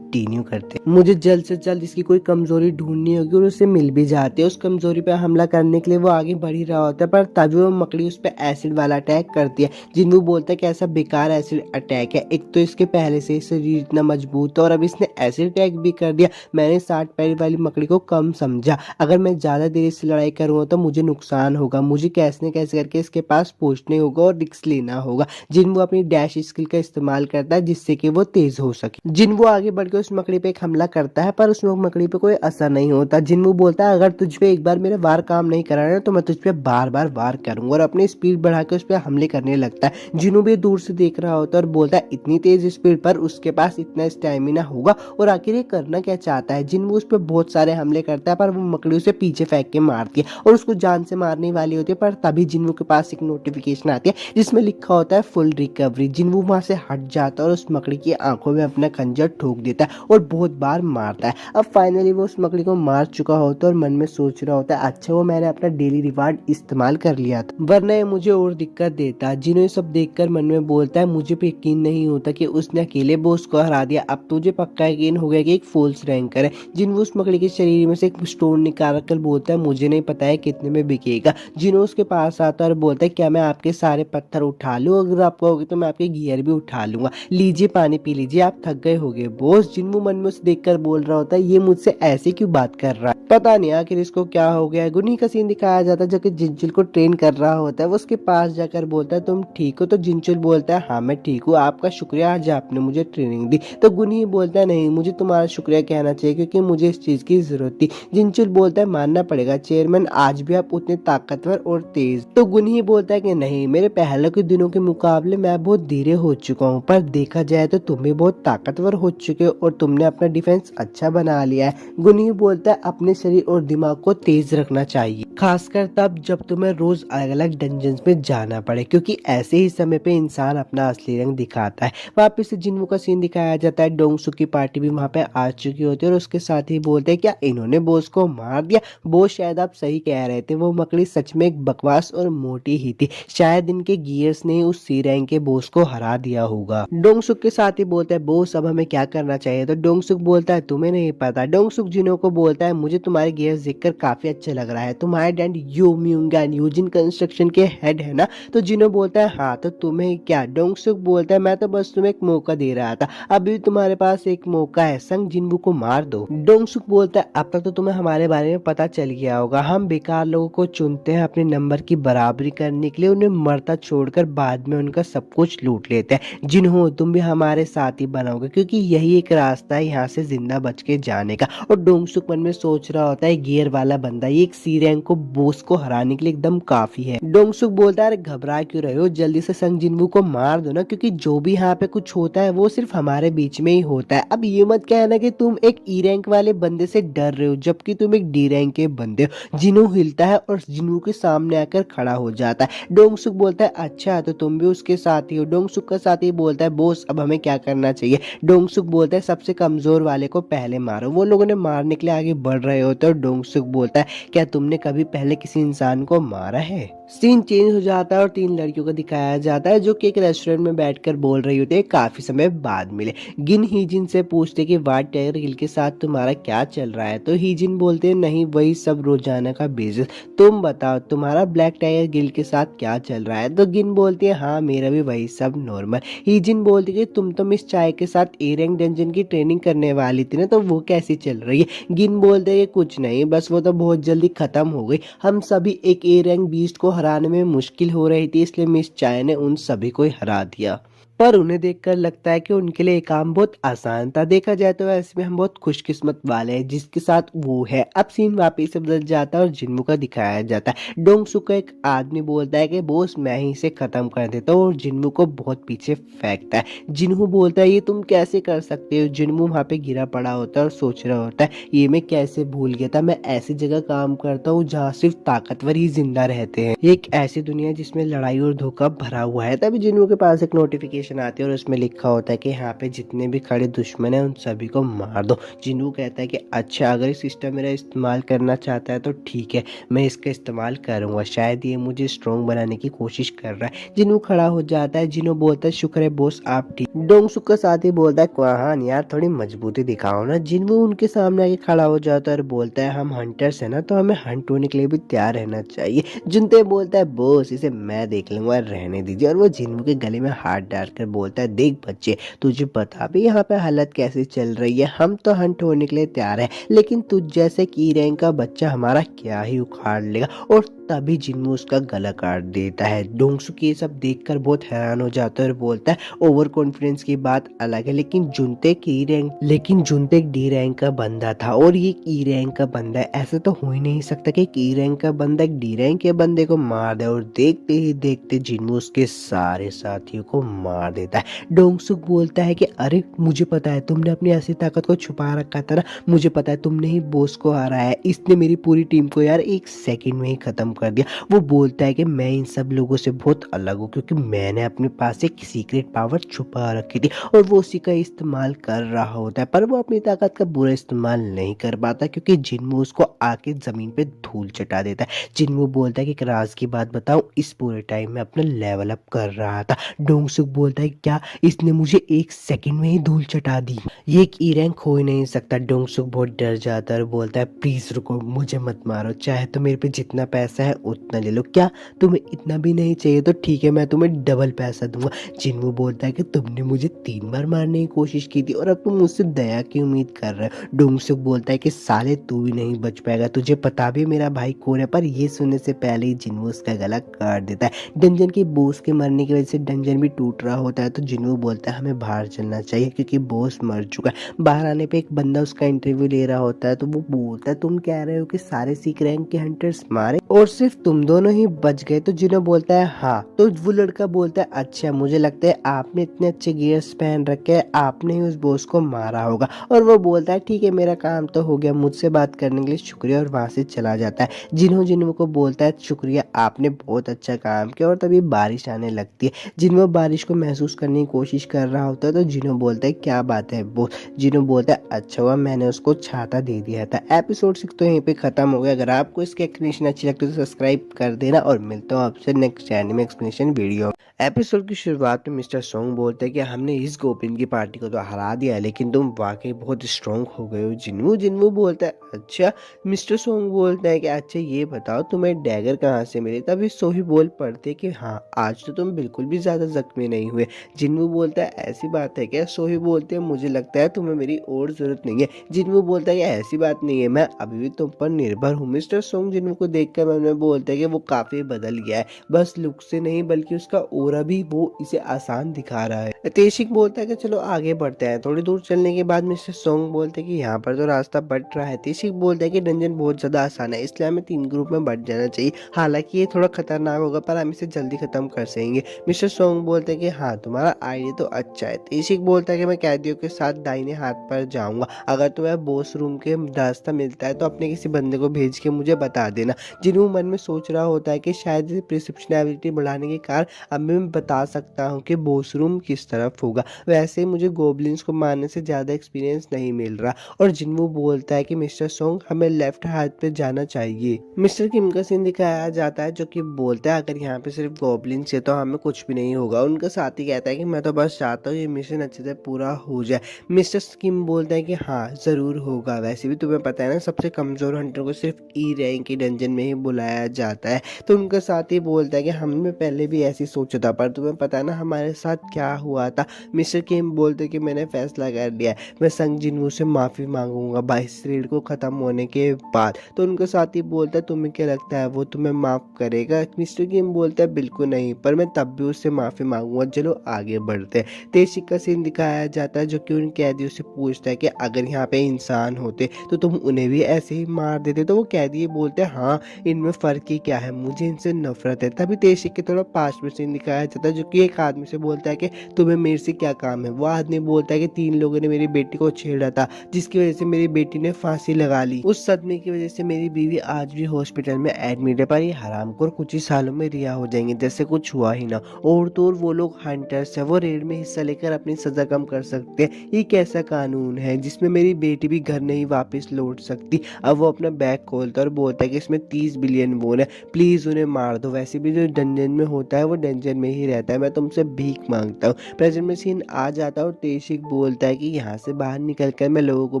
कंटिन्यू करते हैं। मुझे जल्द से जल्द इसकी कोई कमजोरी ढूंढनी होगी और उसे मिल भी जाती है। उस कमजोरी पे हमला करने के लिए वो आगे बढ़ ही रहा होता है, पर तभी वो मकड़ी उस पर एसिड वाला अटैक करती है। जिन्वू बोलता है कि ऐसा बेकार एसिड अटैक है, एक तो इसके पहले से शरीर इतना मजबूत है और अब इसने एसिड अटैक भी कर दिया। मैंने 60 पैर वाली मकड़ी को कम समझा, अगर मैं ज्यादा देर से लड़ाई करूंगा तो मुझे नुकसान होगा, मुझे कैसे न कैसे करके इसके पास पहुंचने होगा और रिस्क लेना होगा। जिन्वू अपनी डैश स्किल का इस्तेमाल करता है जिससे कि वो तेज हो सके। जिन्वू आगे बढ़ के उस मकड़ी पे एक हमला करता है, पर उस मकड़ी पे कोई असर नहीं होता। जिन्वू बोलता है अगर तुझ पे एक बार मेरे वार काम नहीं करा है तो मैं तुझ पे बार बार वार करूंगा, और अपनी स्पीड बढ़ा के उस पर हमले करने लगता है। जिन्वू भी दूर से देख रहा होता है और बोलता है इतनी तेज स्पीड पर उसके पास इतना स्टैमिना होगा, और आखिर ये करना क्या चाहता है। जिन्वू उस पर बहुत सारे हमले करता है, पर वो मकड़ी उसे पीछे फेंक के मारती है और उसको जान से मारने वाली होती है। पर तभी जिन्वू के पास एक नोटिफिकेशन आती है जिसमें लिखा होता है फुल रिकवरी। जिन्वू वहां से हट जाता है और उस मकड़ी की आंखों में अपना खंजर ठोक देता है और बहुत बार मारता है। अब फाइनली वो उस मकड़ी को मार चुका होता है और मन में सोच रहा होता है अच्छा वो मैंने अपना डेली रिवार्ड इस्तेमाल कर लिया था, वरना ये मुझे और दिक्कत देता। जिन्होंने सब देखकर मन में बोलता है मुझे पे यकीन नहीं होता कि उसने अकेले बॉस को हरा दिया, अब तुझे पक्का यकीन हो गया कि एक फॉल्स रैंकर है। जिन्होंने उस मकड़ी के शरीर में से एक स्टोन निकाल कर बोलता है मुझे नहीं पता है कितने में बिकेगा। जिन्होंने उसके पास आता है और बोलता है क्या मैं आपके सारे पत्थर उठा लूं, अगर आप कहोगे तो मैं आपके गियर भी उठा लूंगा, लीजिए पानी पी लीजिए, आप थक गए होगे बॉस। जिन्हों मन में उसे देखकर बोल रहा होता है ये मुझसे ऐसे क्यों बात कर रहा है, पता नहीं आखिर इसको क्या हो गया है। गुनी का सीन दिखाया जाता है जो कि जिंचुल को ट्रेन कर रहा होता है। वो उसके पास जाकर बोलता है तुम ठीक हो, तो जिंचुल बोलता है हाँ मैं ठीक हूँ, आपका शुक्रिया आज आपने मुझे ट्रेनिंग दी। तो गुनी बोलता है नहीं मुझे तुम्हारा शुक्रिया कहना चाहिए क्योंकि मुझे इस चीज की जरूरत थी। जिंचुल बोलता है मानना पड़ेगा चेयरमैन आज भी आप उतने ताकतवर और तेज। तो गुनी बोलता है कि नहीं मेरे पहले के दिनों के मुकाबले मैं बहुत धीरे हो चुका हूँ, पर देखा जाए तो तुम भी बहुत ताकतवर हो चुके हो और तुमने अपना डिफेंस अच्छा बना लिया है। गुनी बोलता है अपने शरीर और दिमाग को तेज रखना चाहिए, खासकर तब जब तुम्हें रोज अलग अलग डंजन्स में जाना पड़े, क्योंकि ऐसे ही समय पे इंसान अपना असली रंग दिखाता है। वापस से जिन्वू का सीन दिखाया जाता है। डोंगसुक की पार्टी भी वहां पे आ चुकी होती है और उसके साथ ही बोलते हैं क्या इन्होंने बॉस को मार दिया। बॉस शायद आप सही कह रहे थे, वो मकड़ी सच में एक बकवास और मोटी ही थी, शायद इनके गियर्स ने उस सी रैंक के बॉस को हरा दिया होगा। डोंगसुक के साथ ही बोलता है बॉस अब हमें क्या करना चाहिए। तो डोंगसुक बोलता है तुम्हें नहीं पता। डोंगसुक जिन्हों को बोलता है मुझे तुम्हारे गियर्स देखकर काफी अच्छा लग रहा है, तुम्हारे डैड यू म्यूंगन यूजिन कंस्ट्रक्शन के हेड है ना। तो जिन्हों बोलता है हाँ तो तुम्हें क्या। डोंगसुक बोलता है मैं तो बस तुम्हें एक मौका दे रहा था, अभी तुम्हारे पास एक मौका है, संग जिन्वू को मार दो। डोंगसुक बोलता है अब तक तो तुम्हें हमारे बारे में पता चल गया होगा, हम बेकार लोगों को चुनते हैं अपने नंबर की बराबरी करने के लिए, उन्हें मरता छोड़कर बाद में उनका सब कुछ लूट लेते हैं। जिन्हों तुम भी हमारे साथ ही बनाओगे क्योंकि यही एक रास्ता है यहाँ से जिंदा बच के जाने का। और डोंगसुक मन में सोच रहा होता है गियर वाला बंदा ये एक सी रैंक को बॉस को हराने के लिए एकदम काफी है। डोंगसुक बोलता है घबरा क्यों रहे हो, जल्दी से संग जिन्वू को मार दो ना, क्योंकि जो भी यहाँ पे कुछ होता है वो सिर्फ हमारे बीच में ही होता है। अब ये मत कहना कि तुम एक ई रैंक वाले बंदे से डर रहे हो जबकि तुम एक डी रैंक के बंदे हो। जिन्वू हिलता है और जिन्वू के सामने आकर खड़ा हो जाता है। डोंगसुक बोलता है अच्छा तो तुम भी उसके साथ ही हो। डोंगसुक का साथ ही बोलता है बॉस अब हमें क्या करना चाहिए। डोंगसुक बोलता है सबसे कमजोर वाले को पहले मारो। वो लोगों ने मारने के लिए आगे बढ़ रहे होते और डोंगसुक बोलता है क्या तुमने कभी पहले किसी इंसान को मारा है। सीन चेंज हो जाता है और 3 लड़कियों को दिखाया जाता है जो कि एक रेस्टोरेंट में बैठकर बोल रही होती है काफी समय बाद मिले। गिन हीजिन से पूछते कि व्हाइट टाइगर गिल के साथ तुम्हारा क्या चल रहा है। तो हीजिन बोलते हैं नहीं वही सब रोजाना का बिजनेस, तुम बताओ तुम्हारा ब्लैक टाइगर गिल के साथ क्या चल रहा है। तो गिन बोलती है हाँ मेरा भी वही सब नॉर्मल। हीजिन बोलती है तुम तो मिस चाय के साथ ए रैंक डंजन की ट्रेनिंग करने वाली थी ना, तो वो कैसी चल रही है। गिन बोलते है कुछ नहीं बस वो तो बहुत जल्दी खत्म हो गई, हम सभी एक ए रैंक बीस्ट को हराने में मुश्किल हो रही थी इसलिए मिस चाय ने उन सभी को हरा दिया। पर उन्हें देखकर लगता है कि उनके लिए काम बहुत आसान था। देखा जाए तो ऐसे में हम बहुत खुशकिस्मत वाले हैं जिसके साथ वो है। अब सीन वापिस से बदल जाता है और जिन्वू का दिखाया जाता है। डोंगसुक का एक आदमी बोलता है कि बॉस मैं ही इसे खत्म कर देता हूँ और जिन्वू को बहुत पीछे फेंकता है। जिन्वू बोलता है ये तुम कैसे कर सकते हो। जिन्वू वहाँ पे गिरा पड़ा होता है और सोच रहा होता है ये मैं कैसे भूल गया था, मैं ऐसी जगह काम करता हूँ जहाँ सिर्फ ताकतवर ही जिंदा रहते हैं, एक ऐसी दुनिया जिसमें लड़ाई और धोखा भरा हुआ है। तभी जिन्वू के पास एक नोटिफिकेशन नोटिफिकेशन आती है और उसमें लिखा होता है कि यहाँ पे जितने भी खड़े दुश्मन हैं उन सभी को मार दो। जिन्हों कहता है कि अच्छा अगर इस सिस्टम मेरा इस्तेमाल करना चाहता है तो ठीक है, मैं इसका इस्तेमाल करूँगा, शायद ये मुझे स्ट्रॉन्ग बनाने की कोशिश कर रहा है। जिन्हों खड़ा हो जाता है, जिन्हों बोलता है शुक्र है बॉस आप ठीक। डोंगसुक का साथी बोलता है क्वाहान यार थोड़ी मजबूती दिखाओ ना। जिन्हों उनके सामने आके खड़ा हो जाता है और बोलता है हम हंटर्स है ना, तो हमें हंट होने के लिए भी तैयार रहना चाहिए। जुनते बोलता है बॉस इसे मैं देख लूंगा, रहने दीजिए। और वो जिन्हों के गले में हाथ डालकर बोलता है देख बच्चे तुझे पता भी यहाँ पे हालत कैसे चल रही है, हम तो हंट होने के लिए तैयार है, लेकिन तुझ जैसे की रैंक का बच्चा हमारा क्या ही उखाड़ लेगा। और तभी जिन्हों उसका गला काट देता है। डोंगसुक ये सब देखकर बहुत हैरान हो जाता है और बोलता है ओवर कॉन्फिडेंस की बात अलग है, लेकिन जुनते एक डी रैंक का बंदा था और ये ई रैंक का बंदा है। ऐसा तो हो ही नहीं सकता कि ई रैंक का बंदा एक डी रैंक के बंदे को मार दे। और देखते ही देखते जिन्हों उसके सारे साथियों को मार देता है। डोंगसुक बोलता है कि अरे मुझे पता है तुमने अपनी असली ताकत को छुपा रखा था ना, मुझे पता है तुमने ही बॉस को हराया है, इसने मेरी पूरी टीम को यार एक सेकंड में ही खत्म कर दिया। वो बोलता है कि मैं इन सब लोगों से बहुत अलग हूँ क्योंकि मैंने अपने पास एक सीक्रेट पावर छुपा रखी थी और वो उसी का इस्तेमाल कर रहा होता है, पर वो अपनी ताकत का बुरा इस्तेमाल नहीं कर पाता क्योंकि जिन्हों उसको आके जमीन पे धूल चटा देता है। जिन्हों बोलता है कि एक राज की बात बताऊं, इस पूरे टाइम में अपना लेवल अप कर रहा था। डोंगसुक बोलता है क्या इसने मुझे एक सेकंड में ही धूल चटा दी, ये एक ई रैंक हो ही नहीं सकता। डोंगसुक बहुत डर जाता है और बोलता है प्लीज रुको, मुझे मत मारो, चाहे तो मेरे पे जितना पैसा है उतना ले लो, क्या तुम्हें इतना भी नहीं चाहिए तो ठीक है मैं तुम्हें डबल पैसा दूंगा। जिन्हों बोलता है कि तुमने मुझे 3 बार मारने की कोशिश की थी और अब तुम मुझसे दया की उम्मीद कर रहे हो। डोंगसुक बोलता है कि साले तू भी नहीं बच पाएगा, तुझे पता भी मेरा भाई कौन है। पर ये सुनने से पहले ही जिन्हों उसका गला काट देता है। डंजन के बॉस के मरने की वजह से डंजन भी टूट रहा होता है, तो जिन्हों बोलता है हमें बाहर चलना चाहिए क्योंकि बॉस मर चुका है। बाहर आने पे एक बंदा उसका इंटरव्यू ले रहा होता है, तो वो बोलता है तुम कह रहे हो कि सारे सीक रैंक के हंटर्स मारे और सिर्फ तुम दोनों ही बच गए। तो जिन्हों बोलता है हाँ। तो वो लड़का बोलता है अच्छा मुझे लगता है आपने इतने अच्छे गियर्स पहन रखे हैं, आपने ही उस बॉस को मारा होगा। और वो बोलता है ठीक है मेरा काम तो हो गया, मुझसे बात करने के लिए शुक्रिया, और वहां से चला जाता है। जिन्हों को बोलता है शुक्रिया आपने बहुत अच्छा काम किया। और तभी बारिश आने लगती है। जिन्हों बारिश को महसूस करने की कोशिश कर रहा होता है, तो जिन्हों बोलता है क्या बात है वो। जिन्हों बोलता है अच्छा हुआ मैंने उसको छाता दे दिया था। एपिसोड 6 तो यहीं पे खत्म हो गया। अगर आपको इसकी एक्सप्लेनेशन अच्छी लगती है तो सब्सक्राइब कर देना और मिलता हूँ आपसे next anime explanation video. Episode की शुरुआत में मिस्टर सोंग बोलते हैं कि हमने इस गोपिन की पार्टी को तो हरा दिया, लेकिन तुम वाकई बहुत स्ट्रॉन्ग हो गए हो। जिन्हों बोलता है अच्छा। मिस्टर सोंग बोलता है कि अच्छा ये बताओ तुम्हें डैगर कहाँ से मिली। तभी सोही बोल पड़ते कि हाँ आज तो तुम बिल्कुल भी ज्यादा जख्मी नहीं हुए। जिन्हों बोलता है ऐसी बात है क्या। सोही बोलते हैं मुझे लगता है तुम्हें मेरी और जरूरत नहीं है। जिन्हों बोलता है कि ऐसी बात नहीं है, मैं अभी भी तुम पर निर्भर हूँ। मिस्टर सोंग जिन्हों को देखकर मन में बोलता है कि वो काफी बदल गया है, बस लुक से नहीं बल्कि उसका ऑरा भी वो इसे आसान दिखा रहा है। तेशिक बोलता है कि चलो आगे बढ़ते हैं। थोड़ी दूर चलने के बाद मिस्टर सोंग बोलते हैं कि यहाँ पर तो रास्ता बट रहा है। तेशिक बोलता है कि डंजन बहुत ज्यादा आसान है, इसलिए हमें 3 ग्रुप में बट जाना चाहिए। हालांकि ये थोड़ा खतरनाक होगा पर हम इसे जल्दी खत्म कर सकेंगे। मिस्टर सोंग बोलते हैं कि हाँ तुम्हारा आइडिया तो अच्छा है। तेशिक बोलता है कि मैं कैदियों के साथ दाहिने हाथ पर जाऊंगा, अगर तुम्हें बॉस रूम के रास्ता मिलता है तो अपने किसी बंदे को भेज के मुझे बता देना। जिन्हों मन में सोच रहा होता है कि शायद प्रिस्क्रिप्शन एबिलिटी बढ़ाने के कारण अब मैं बता सकता हूँ कि बॉस रूम किस तरफ होगा। वैसे ही मुझे गोबलिन्स को मारने से ज्यादा एक्सपीरियंस नहीं मिल रहा। और जिन्हों बोलता है कि मिस्टर सोंग हमें लेफ्ट हाथ पे जाना चाहिए। मिस्टर किम का सीन दिखाया जाता है जो कि बोलता है अगर यहाँ पे सिर्फ गोबलिन्स है तो हमें कुछ भी नहीं होगा। उनका साथी कहता है कि मैं तो बस चाहता हूँ ये मिशन अच्छे से पूरा हो जाए। मिस्टर किम बोलता है कि हाँ जरूर होगा, वैसे भी तुम्हें पता है ना सबसे कमजोर हंटर को सिर्फ ई रैंक की डंजन में ही बुलाया जाता है। तो उनका साथी बोलता है कि हमने पहले भी ऐसी सोचा था पर तुम्हें पता है ना हमारे साथ क्या हुआ था। मिस्टर किम बोलते कि मैंने फैसला कर लिया है, मैं संग जिन्हों से माफी मांगूंगा 22 रेड को खत्म होने के बाद। तो उनका साथी बोलता है तुम्हें क्या लगता है वो तुम्हें माफ करेगा। मिस्टर किम बोलता है बिल्कुल नहीं, पर मैं तब भी उससे माफी मांगूंगा। चलो आगे बढ़ते हैं। तेशिक का सीन दिखाया जाता है जो कि उन कैदियों से पूछता है कि अगर यहाँ पे इंसान होते तो तुम उन्हें भी ऐसे ही मार देते। तो वो कैदी बोलते हैं हाँ इनमें फर्क ही क्या है, मुझे इनसे नफरत है। तभी तेशिक के थोड़ा पास में सीन दिखाया दिखाया जाता है जो कि एक आदमी से बोलता है कि तुम्हें मेरे से क्या काम है। वो आदमी बोलता है कि 3 लोगों ने मेरी बेटी को छेड़ा था जिसकी वजह से मेरी बेटी ने फांसी लगा ली। उस सदमे की वजह से मेरी बीवी आज भी हॉस्पिटल में एडमिट है, पर ये हरामखोर कुछ ही सालों में रिहा हो जाएंगे जैसे कुछ हुआ ही ना। और तो और वो लोग हंटर्स है, वो रेड में हिस्सा लेकर अपनी सजा कम कर सकते हैं। ये कैसा कानून है जिसमें मेरी बेटी भी घर नहीं वापस लौट सकती। अब वो अपना बैग खोलता है और बोलता है कि इसमें 30 बिलियन बोन है, प्लीज उन्हें मार दो। वैसे भी जो डंजन में होता है वो डंजन में ही रहता है, मैं तुमसे भीख मांगता हूँ। प्रेजेंट में सीन आ जाता है और तेशिक बोलता है कि यहाँ से बाहर निकल कर मैं लोगों को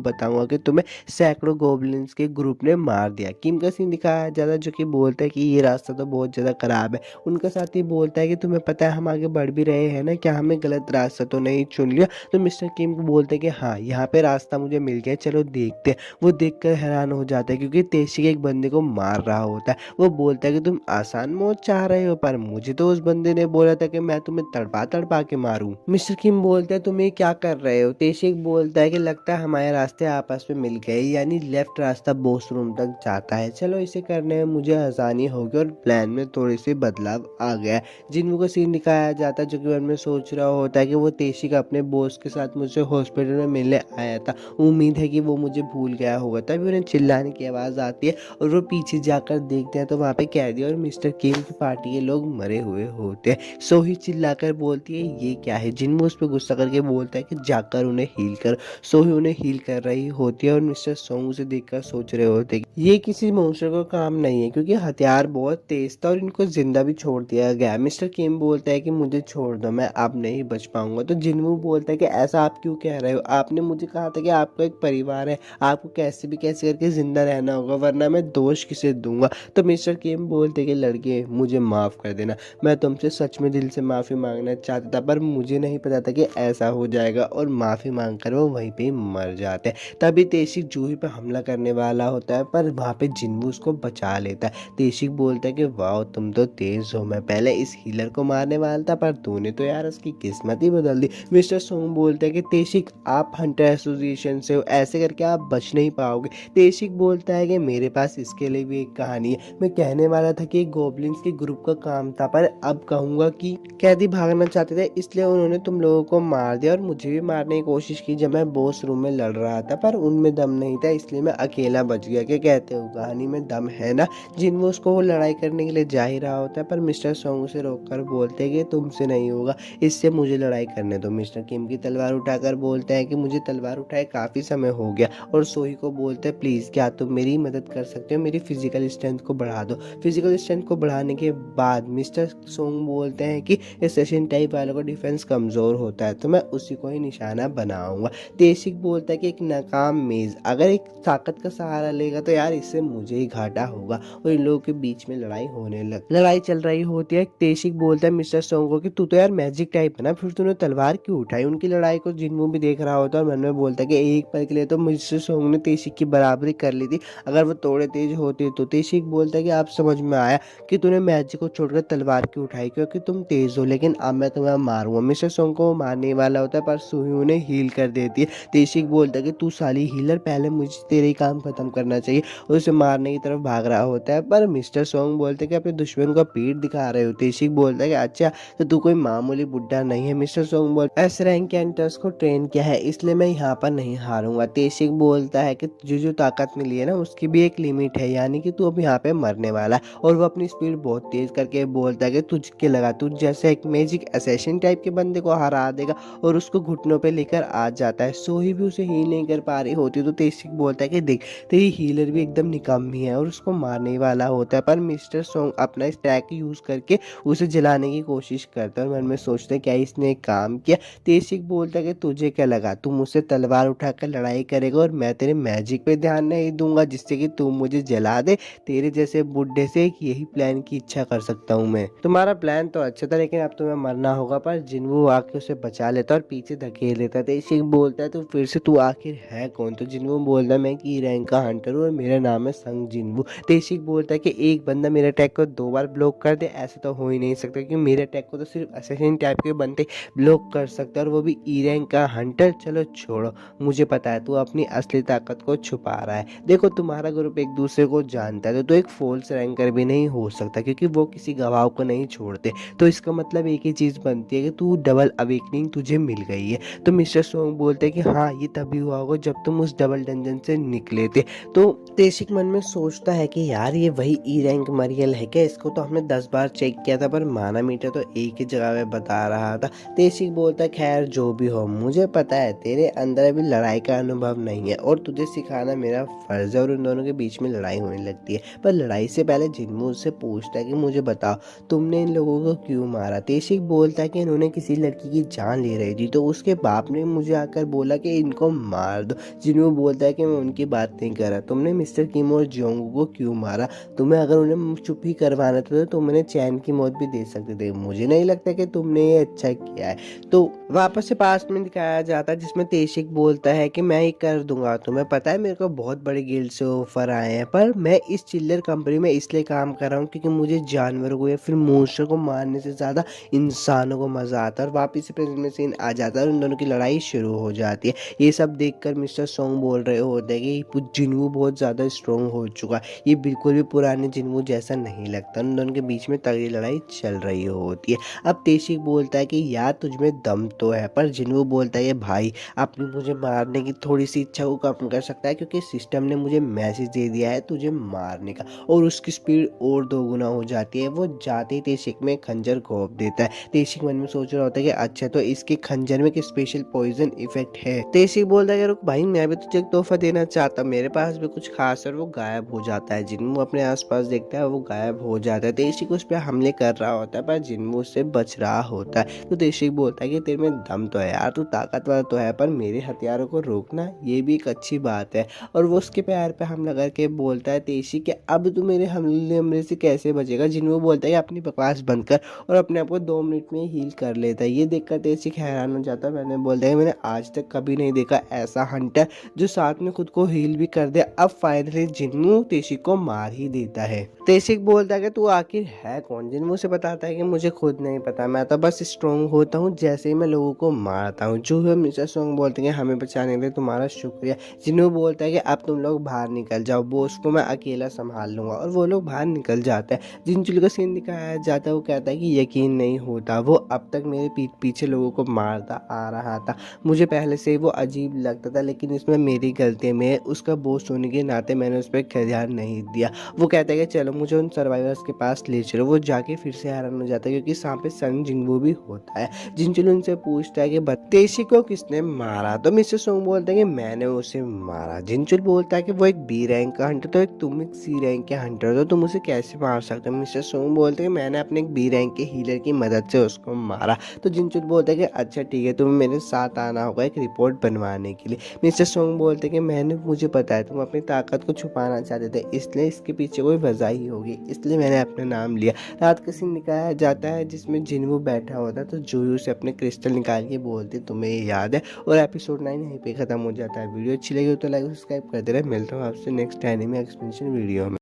बताऊंगा कि तुम्हें सैकड़ों गोबलिन्स के ग्रुप ने मार दिया। किम का सीन दिखाया जाता है जो कि बोलता है कि ये रास्ता तो बहुत ज्यादा खराब है। उनका साथी बोलता है कि तुम्हें पता है हम आगे बढ़ भी रहे हैं ना, क्या हमें गलत रास्ता तो नहीं चुन लिया। तो मिस्टर किम को बोलते हैं कि हाँ यहाँ पे रास्ता मुझे मिल गया, चलो देखते हैं। वो देखकर हैरान हो जाता है क्योंकि तेशिक एक बंदे को मार रहा होता है। वो बोलता है कि तुम आसान मौत चाह रहे हो, पर मुझे तो उस बंदे ने बोला था कि मैं तुम्हें तड़पा तड़पा के मारूं। मिस्टर किम बोलता है तुम ये क्या कर रहे हो। तेशिक बोलता है कि लगता है हमारे रास्ते आपस में मिल गए, यानी लेफ्ट रास्ता बॉस रूम तक जाता है। चलो इसे करने में मुझे आसानी होगी और प्लान में थोड़ी सी बदलाव आ गया है। जिन्हों का सीन दिखाया जाता है जो कि मन में सोच रहा होता है कि वो तेशिक अपने बॉस के साथ मुझसे हॉस्पिटल में मिलने आया था, उम्मीद है कि वो मुझे भूल गया होगा। तभी उन्हें चिल्लाने की आवाज़ आती है और वो पीछे जाकर देखते हैं तो वहाँ पे कैदी और मिस्टर किम की पार्टी के लोग मरे हुए होते हैं। सोही चिल्लाकर बोलती है ये क्या है। जिन्हों उस पर गुस्सा करके बोलता है कि जाकर उन्हें हील कर। सोही उन्हें हील कर रही होती है और मिस्टर सोंग उसे देखकर सोच रहे होते हैं ये किसी मॉन्स्टर का काम नहीं है क्योंकि हथियार बहुत तेज था और इनको जिंदा भी छोड़ दिया गया। मिस्टर किम बोलता है कि मुझे छोड़ दो, मैं अब नहीं बच पाऊंगा। तो जिन्हों बोलता है कि ऐसा आप क्यों कह रहे हो, आपने मुझे कहा था कि आपका एक परिवार है, आपको कैसे भी कैसे करके जिंदा रहना होगा वरना मैं दोष किसे दूंगा। तो मिस्टर किम बोलते कि लड़के मुझे माफ कर देना, मैं तुमसे सच में दिल से माफी मांगना चाहता था पर मुझे नहीं पता था कि ऐसा हो जाएगा। और माफी मांगकर वो वहीं पे मर जाते हैं। तभी तेशिक जूही पे हमला करने वाला होता है पर वहाँ पे जिन्नू उसको बचा लेता है। तेशिक बोलता है कि वाह तुम तो तेज हो, मैं पहले इस हीलर को मारने वाला था पर तूने तो यार उसकी किस्मत ही बदल दी। मिस्टर सोंग बोलता है कि तेशिक आप हंटर एसोसिएशन से हो, ऐसे करके आप बच नहीं पाओगे। तेशिक बोलता है कि मेरे पास इसके लिए भी एक कहानी है। मैं कहने वाला था कि गोब्लिन्स के ग्रुप का काम था पर अब कहूंगा कि कैदी भागना चाहते थे इसलिए उन्होंने तुम लोगों को मार दिया और मुझे भी मारने की कोशिश की जब मैं बॉस रूम में लड़ रहा था, पर उनमें दम नहीं था इसलिए मैं अकेला बच गया। क्या कहते हो कहानी में दम है ना। जिन उसको वो लड़ाई करने के लिए जा ही रहा होता है पर मिस्टर सोंग उसे रोककर बोलते हैं कि तुमसे नहीं होगा, इससे मुझे लड़ाई करने दो। मिस्टर किम की तलवार उठाकर बोलते हैं कि मुझे तलवार उठाए काफी समय हो गया। और सोही को बोलते हैं प्लीज क्या तुम मेरी मदद कर सकते हो, मेरी फिजिकल स्ट्रेंथ को बढ़ा दो। फिजिकल स्ट्रेंथ को बढ़ाने के बाद मिस्टर सोंग बोलते हैं कि एसेसिन टाइप वालों का डिफेंस कमजोर होता है तो मैं उसी को ही निशाना बनाऊंगा। तेशिक बोलता है कि एक नाकाम मेज अगर एक ताकत का सहारा लेगा तो यार इससे मुझे ही घाटा होगा। और इन लोगों के बीच में लड़ाई चल रही होती है। तेशिक बोलता है मिस्टर सोंग को कि तू तो यार मैजिक टाइप है ना, फिर तूने तलवार क्यों उठाई। उनकी लड़ाई को जिन्हों भी देख रहा होता है और मन में बोलता है कि एक पल के लिए तो मिस्टर सोंग ने तेशिक की बराबरी कर ली थी, अगर वो थोड़े तेज होते तो। तेशिक बोलता है कि आप समझ में आया कि तूने मैजिक को छोड़कर तलवार क्यों उठाई, क्योंकि तुम तेज हो, लेकिन अब मैं तुम्हें मारूंगा। मिस्टर सोंग को मारने वाला होता है पर सुही उन्हें हील कर देती है। तेशिक बोलता है कि तू साली हीलर, पहले मुझे तेरे ही काम खत्म करना चाहिए और उसे मारने की तरफ भाग रहा होता है। पर मिस्टर सोंग बोलते हैं कि अपने दुश्मन का पीठ दिखा रहे हो। तेशिक बोलता है कि अच्छा तो तू कोई मामूली बुड्ढा नहीं है। मिस्टर सोंग बोलता है एस रैंक के हंटर्स को ट्रेन किया है इसलिए मैं यहाँ पर नहीं हारूंगा। तेशिक बोलता है कि जो ताकत मिली है ना उसकी भी एक लिमिट है, यानी कि तू अब यहाँ पे मरने वाला है। और वो अपनी स्पीड बहुत तेज करके बोलता है कि तुझके लगा तुझ जैसे एक मैजिक असैसिन टाइप के बंदे को हरा देगा और उसको घुटनों पे लेकर आ जाता है। सोही भी उसे हील नहीं कर पा रही होती तो तेशिक बोलता है कि देख तेरी हीलर भी एकदम निकम्मी है और उसको मारने वाला होता है। पर मिस्टर सोंग अपना स्टैक यूज करके उसे जलाने की कोशिश करता है और मन में सोचते क्या इसने एक काम किया। तेशिक बोलता है कि तुझे क्या लगा तू मुझसे तलवार उठाकर लड़ाई करेगा और मैं तेरे मैजिक पे ध्यान नहीं दूंगा जिससे कि तू मुझे जला दे। तेरे जैसे बुड्ढे से एक यही प्लान की इच्छा कर सकता हूँ मैं। तुम्हारा प्लान तो अच्छा था लेकिन अब तुम्हें मरना होगा। पर जिन्वू आके उसे बचा लेता और पीछे धकेल लेता है। तेशिक बोलता है तो फिर से तू आखिर है कौन। तो जिन्वू बोलता है मैं की रैंक का हंटर हूँ और मेरा नाम है संग जिन्वू। तेशिक बोलता है कि एक बंदा मेरे अटैक को 2 बार ब्लॉक कर दे, ऐसा तो हो ही नहीं सकता क्योंकि मेरे अटैक को तो सिर्फ असैसिन टाइप के बंदे ब्लॉक कर सकते हैं और वो भी ई रैंक का हंटर। चलो छोड़ो, मुझे पता है तू अपनी असली ताकत को छुपा रहा है। देखो तुम्हारा ग्रुप एक दूसरे को जानता है तो तू एक फॉल्स रैंकर भी नहीं हो सकता क्योंकि वो किसी गवाह को नहीं छोड़ते। तो इसका मतलब एक ही चीज़ बनती है कि तू डबल अवेकनिंग तुझे मिल गई है। तो मिस्टर सोंग बोलते हैं कि हाँ, ये तभी हुआ होगा जब तुम उस डबल डंजन से निकले थे। तो तेशिक मन में सोचता है कि यार ये वही ई रैंक मरियल है क्या, इसको तो हमने 10 बार चेक किया था पर माना मीटर तो एक ही जगह पे बता रहा था। तेशिक बोलता है खैर जो भी हो, मुझे पता है तेरे अंदर अभी लड़ाई का अनुभव नहीं है और तुझे सिखाना मेरा फर्ज है और उन दोनों के बीच में लड़ाई होने लगती है। पर लड़ाई से पहले जिन्मू उससे पूछता है कि मुझे बताओ तुमने इन लोगों को क्यों मारा। तेशिक बोलता है कि इन्होंने किसी लड़की की जान ले रही थी तो उसके बाप ने मुझे आकर बोला कि इनको मार दो। जिन्मू बोलता है कि मैं उनकी बात नहीं कर रहा, तुमने मिस्टर किम और जियोंगू को क्यों मारा? तुम्हें अगर उन्हें चुप ही करवाना था तो तुम उन्हें चैन की मौत भी दे सकते थे। मुझे नहीं लगता कि तुमने ये अच्छा किया है। तो वापस से पास्ट में दिखाया जाता है जिसमें तेशिक बोलता है कि मैं ये कर दूंगा, तुम्हें पता है मेरे को बहुत बड़े गिल्ड से ऑफर आए हैं पर मैं इस चिल्लर कंपनी में इसलिए काम कर रहा हूँ क्योंकि मुझे जानवरों को या फिर मॉन्स्टर को मारने से ज़्यादा इंसानों को मज़ा आता है। और वापस से प्रेजेंट में सीन आ जाता है और उन दोनों की लड़ाई शुरू हो जाती है। ये सब देखकर मिस्टर सोंग बोल रहे होते हैं कि जिन्वू बहुत ज़्यादा स्ट्रॉन्ग हो चुका है, ये बिल्कुल भी पुराने जिन्वू जैसा नहीं लगता। उन दोनों के बीच में तगड़ी लड़ाई चल रही होती है। अब तेशिक बोलता है कि यार तुझमें दम तो है, पर जिन्वू बोलता है भाई अपनी मुझे मारने की थोड़ी सी इच्छा को कम कर सकता है क्योंकि सिस्टम ने मुझे मैसेज दे दिया है तुझे मारने का, और उसकी स्पीड और 2 गुना हो जाती है। वो जाते ही तेशिक में खंजर घोंप देता है। तेशिक मन में सोच रहा होता है कि अच्छा तो इसके खंजर में एक स्पेशल पॉइजन इफेक्ट है। तेशिक बोलता है कि रुक भाई, मैं भी तुझे एक तोहफा देना चाहता हूँ, मेरे पास भी कुछ खास है। वो गायब हो जाता है। जिन्मू अपने आसपास देखता है वो गायब हो जाता है। तेशिक उस पर हमले कर रहा होता है पर जिन्मू उससे बच रहा होता है। तो तेशिक बोलता है कि तेरे में दम तो है यार, तू ताकतवर तो है, पर मेरे हथियारों को रोकना ये भी एक अच्छी बात है। और वो उसके पैर पे हमला करके बोलता है तेशिक कि अब तू मेरे हमले से कैसे बचेगा। जिन्मू बोलता है कि अपनी बकवास बंद कर और अपने आप को 2 मिनट में हील कर लेता है। ये देखकर तेशिक हैरान हो जाता है। मैंने बोलता है मैंने आज तक कभी नहीं देखा ऐसा हंटर जो साथ में खुद को हील भी कर दे। अब फाइनली जिन्मू तेशिक को मार ही देता है। तेशिक बोलता है कि तू आखिर है कौन। जिन्मू से बताता है कि मुझे खुद नहीं पता, मैं तो बस स्ट्रॉन्ग होता हूँ जैसे ही मैं लोगों को मारता हूँ। जो है मिस्टर सोंग बोलते हैं हमें बचाने के लिए तुम्हारा शुक्रिया। जिन्हू बोलता है कि अब तुम लोग बाहर निकल जाओ, बॉस को मैं अकेला संभाल लूंगा। और वो लोग बाहर निकल जाते हैं। जिनचुल का सीन दिखाया जाता है, वो कहता है कि यकीन नहीं होता, वो अब तक मेरे पीठ पीछे लोगों को मारता आ रहा था, मुझे पहले से ही वो अजीब लगता था, लेकिन इसमें मेरी गलती है, मैं उसका बॉस होने के नाते मैंने उस पर ध्यान नहीं दिया। वो कहता है कि चलो मुझे उन सर्वाइवर्स के पास ले चलो। वो जाके फिर से हैरान हो जाता है क्योंकि सांप पे सन जिंगू भी होता है। जिनचुल उनसे पूछता है कि तेशिक को किसने मारा। तो मिस्टर सोंग बोलते हैं कि मैंने उसे मारा। जिनचुल बोलता है कि वो एक बी रैंक का हंटर, तो एक तुम एक सी रैंक के हंटर हो, तो तुम उसे कैसे मार सकते हो। मिस्टर सोंग बोलते हैं कि मैंने अपने एक बी रैंक के हीलर की मदद से उसको मारा। तो जिनचुल बोलता है कि अच्छा ठीक है, तुम्हें मेरे साथ आना होगा एक रिपोर्ट बनवाने के लिए। मिस्टर सोंग बोलते हैं कि मुझे पता है तुम अपनी ताकत को छुपाना चाहते थे, इसलिए इसके पीछे कोई वजह ही होगी, इसलिए मैंने अपना नाम लिया। रात का सीन दिखाया जाता है जिसमें जिन्वू बैठा होता है, तो जोयू से अपने क्रिस्टल निकाल के बोलते तुम्हें ये याद है। और एपिसोड 9 यहीं पे खत्म हो जाता है। वीडियो अच्छी लगी हो तो लाइक सब्सक्राइब कर दे रहे। मिलता हूँ आपसे नेक्स्ट एनिमे एक्सप्लेनेशन वीडियो में।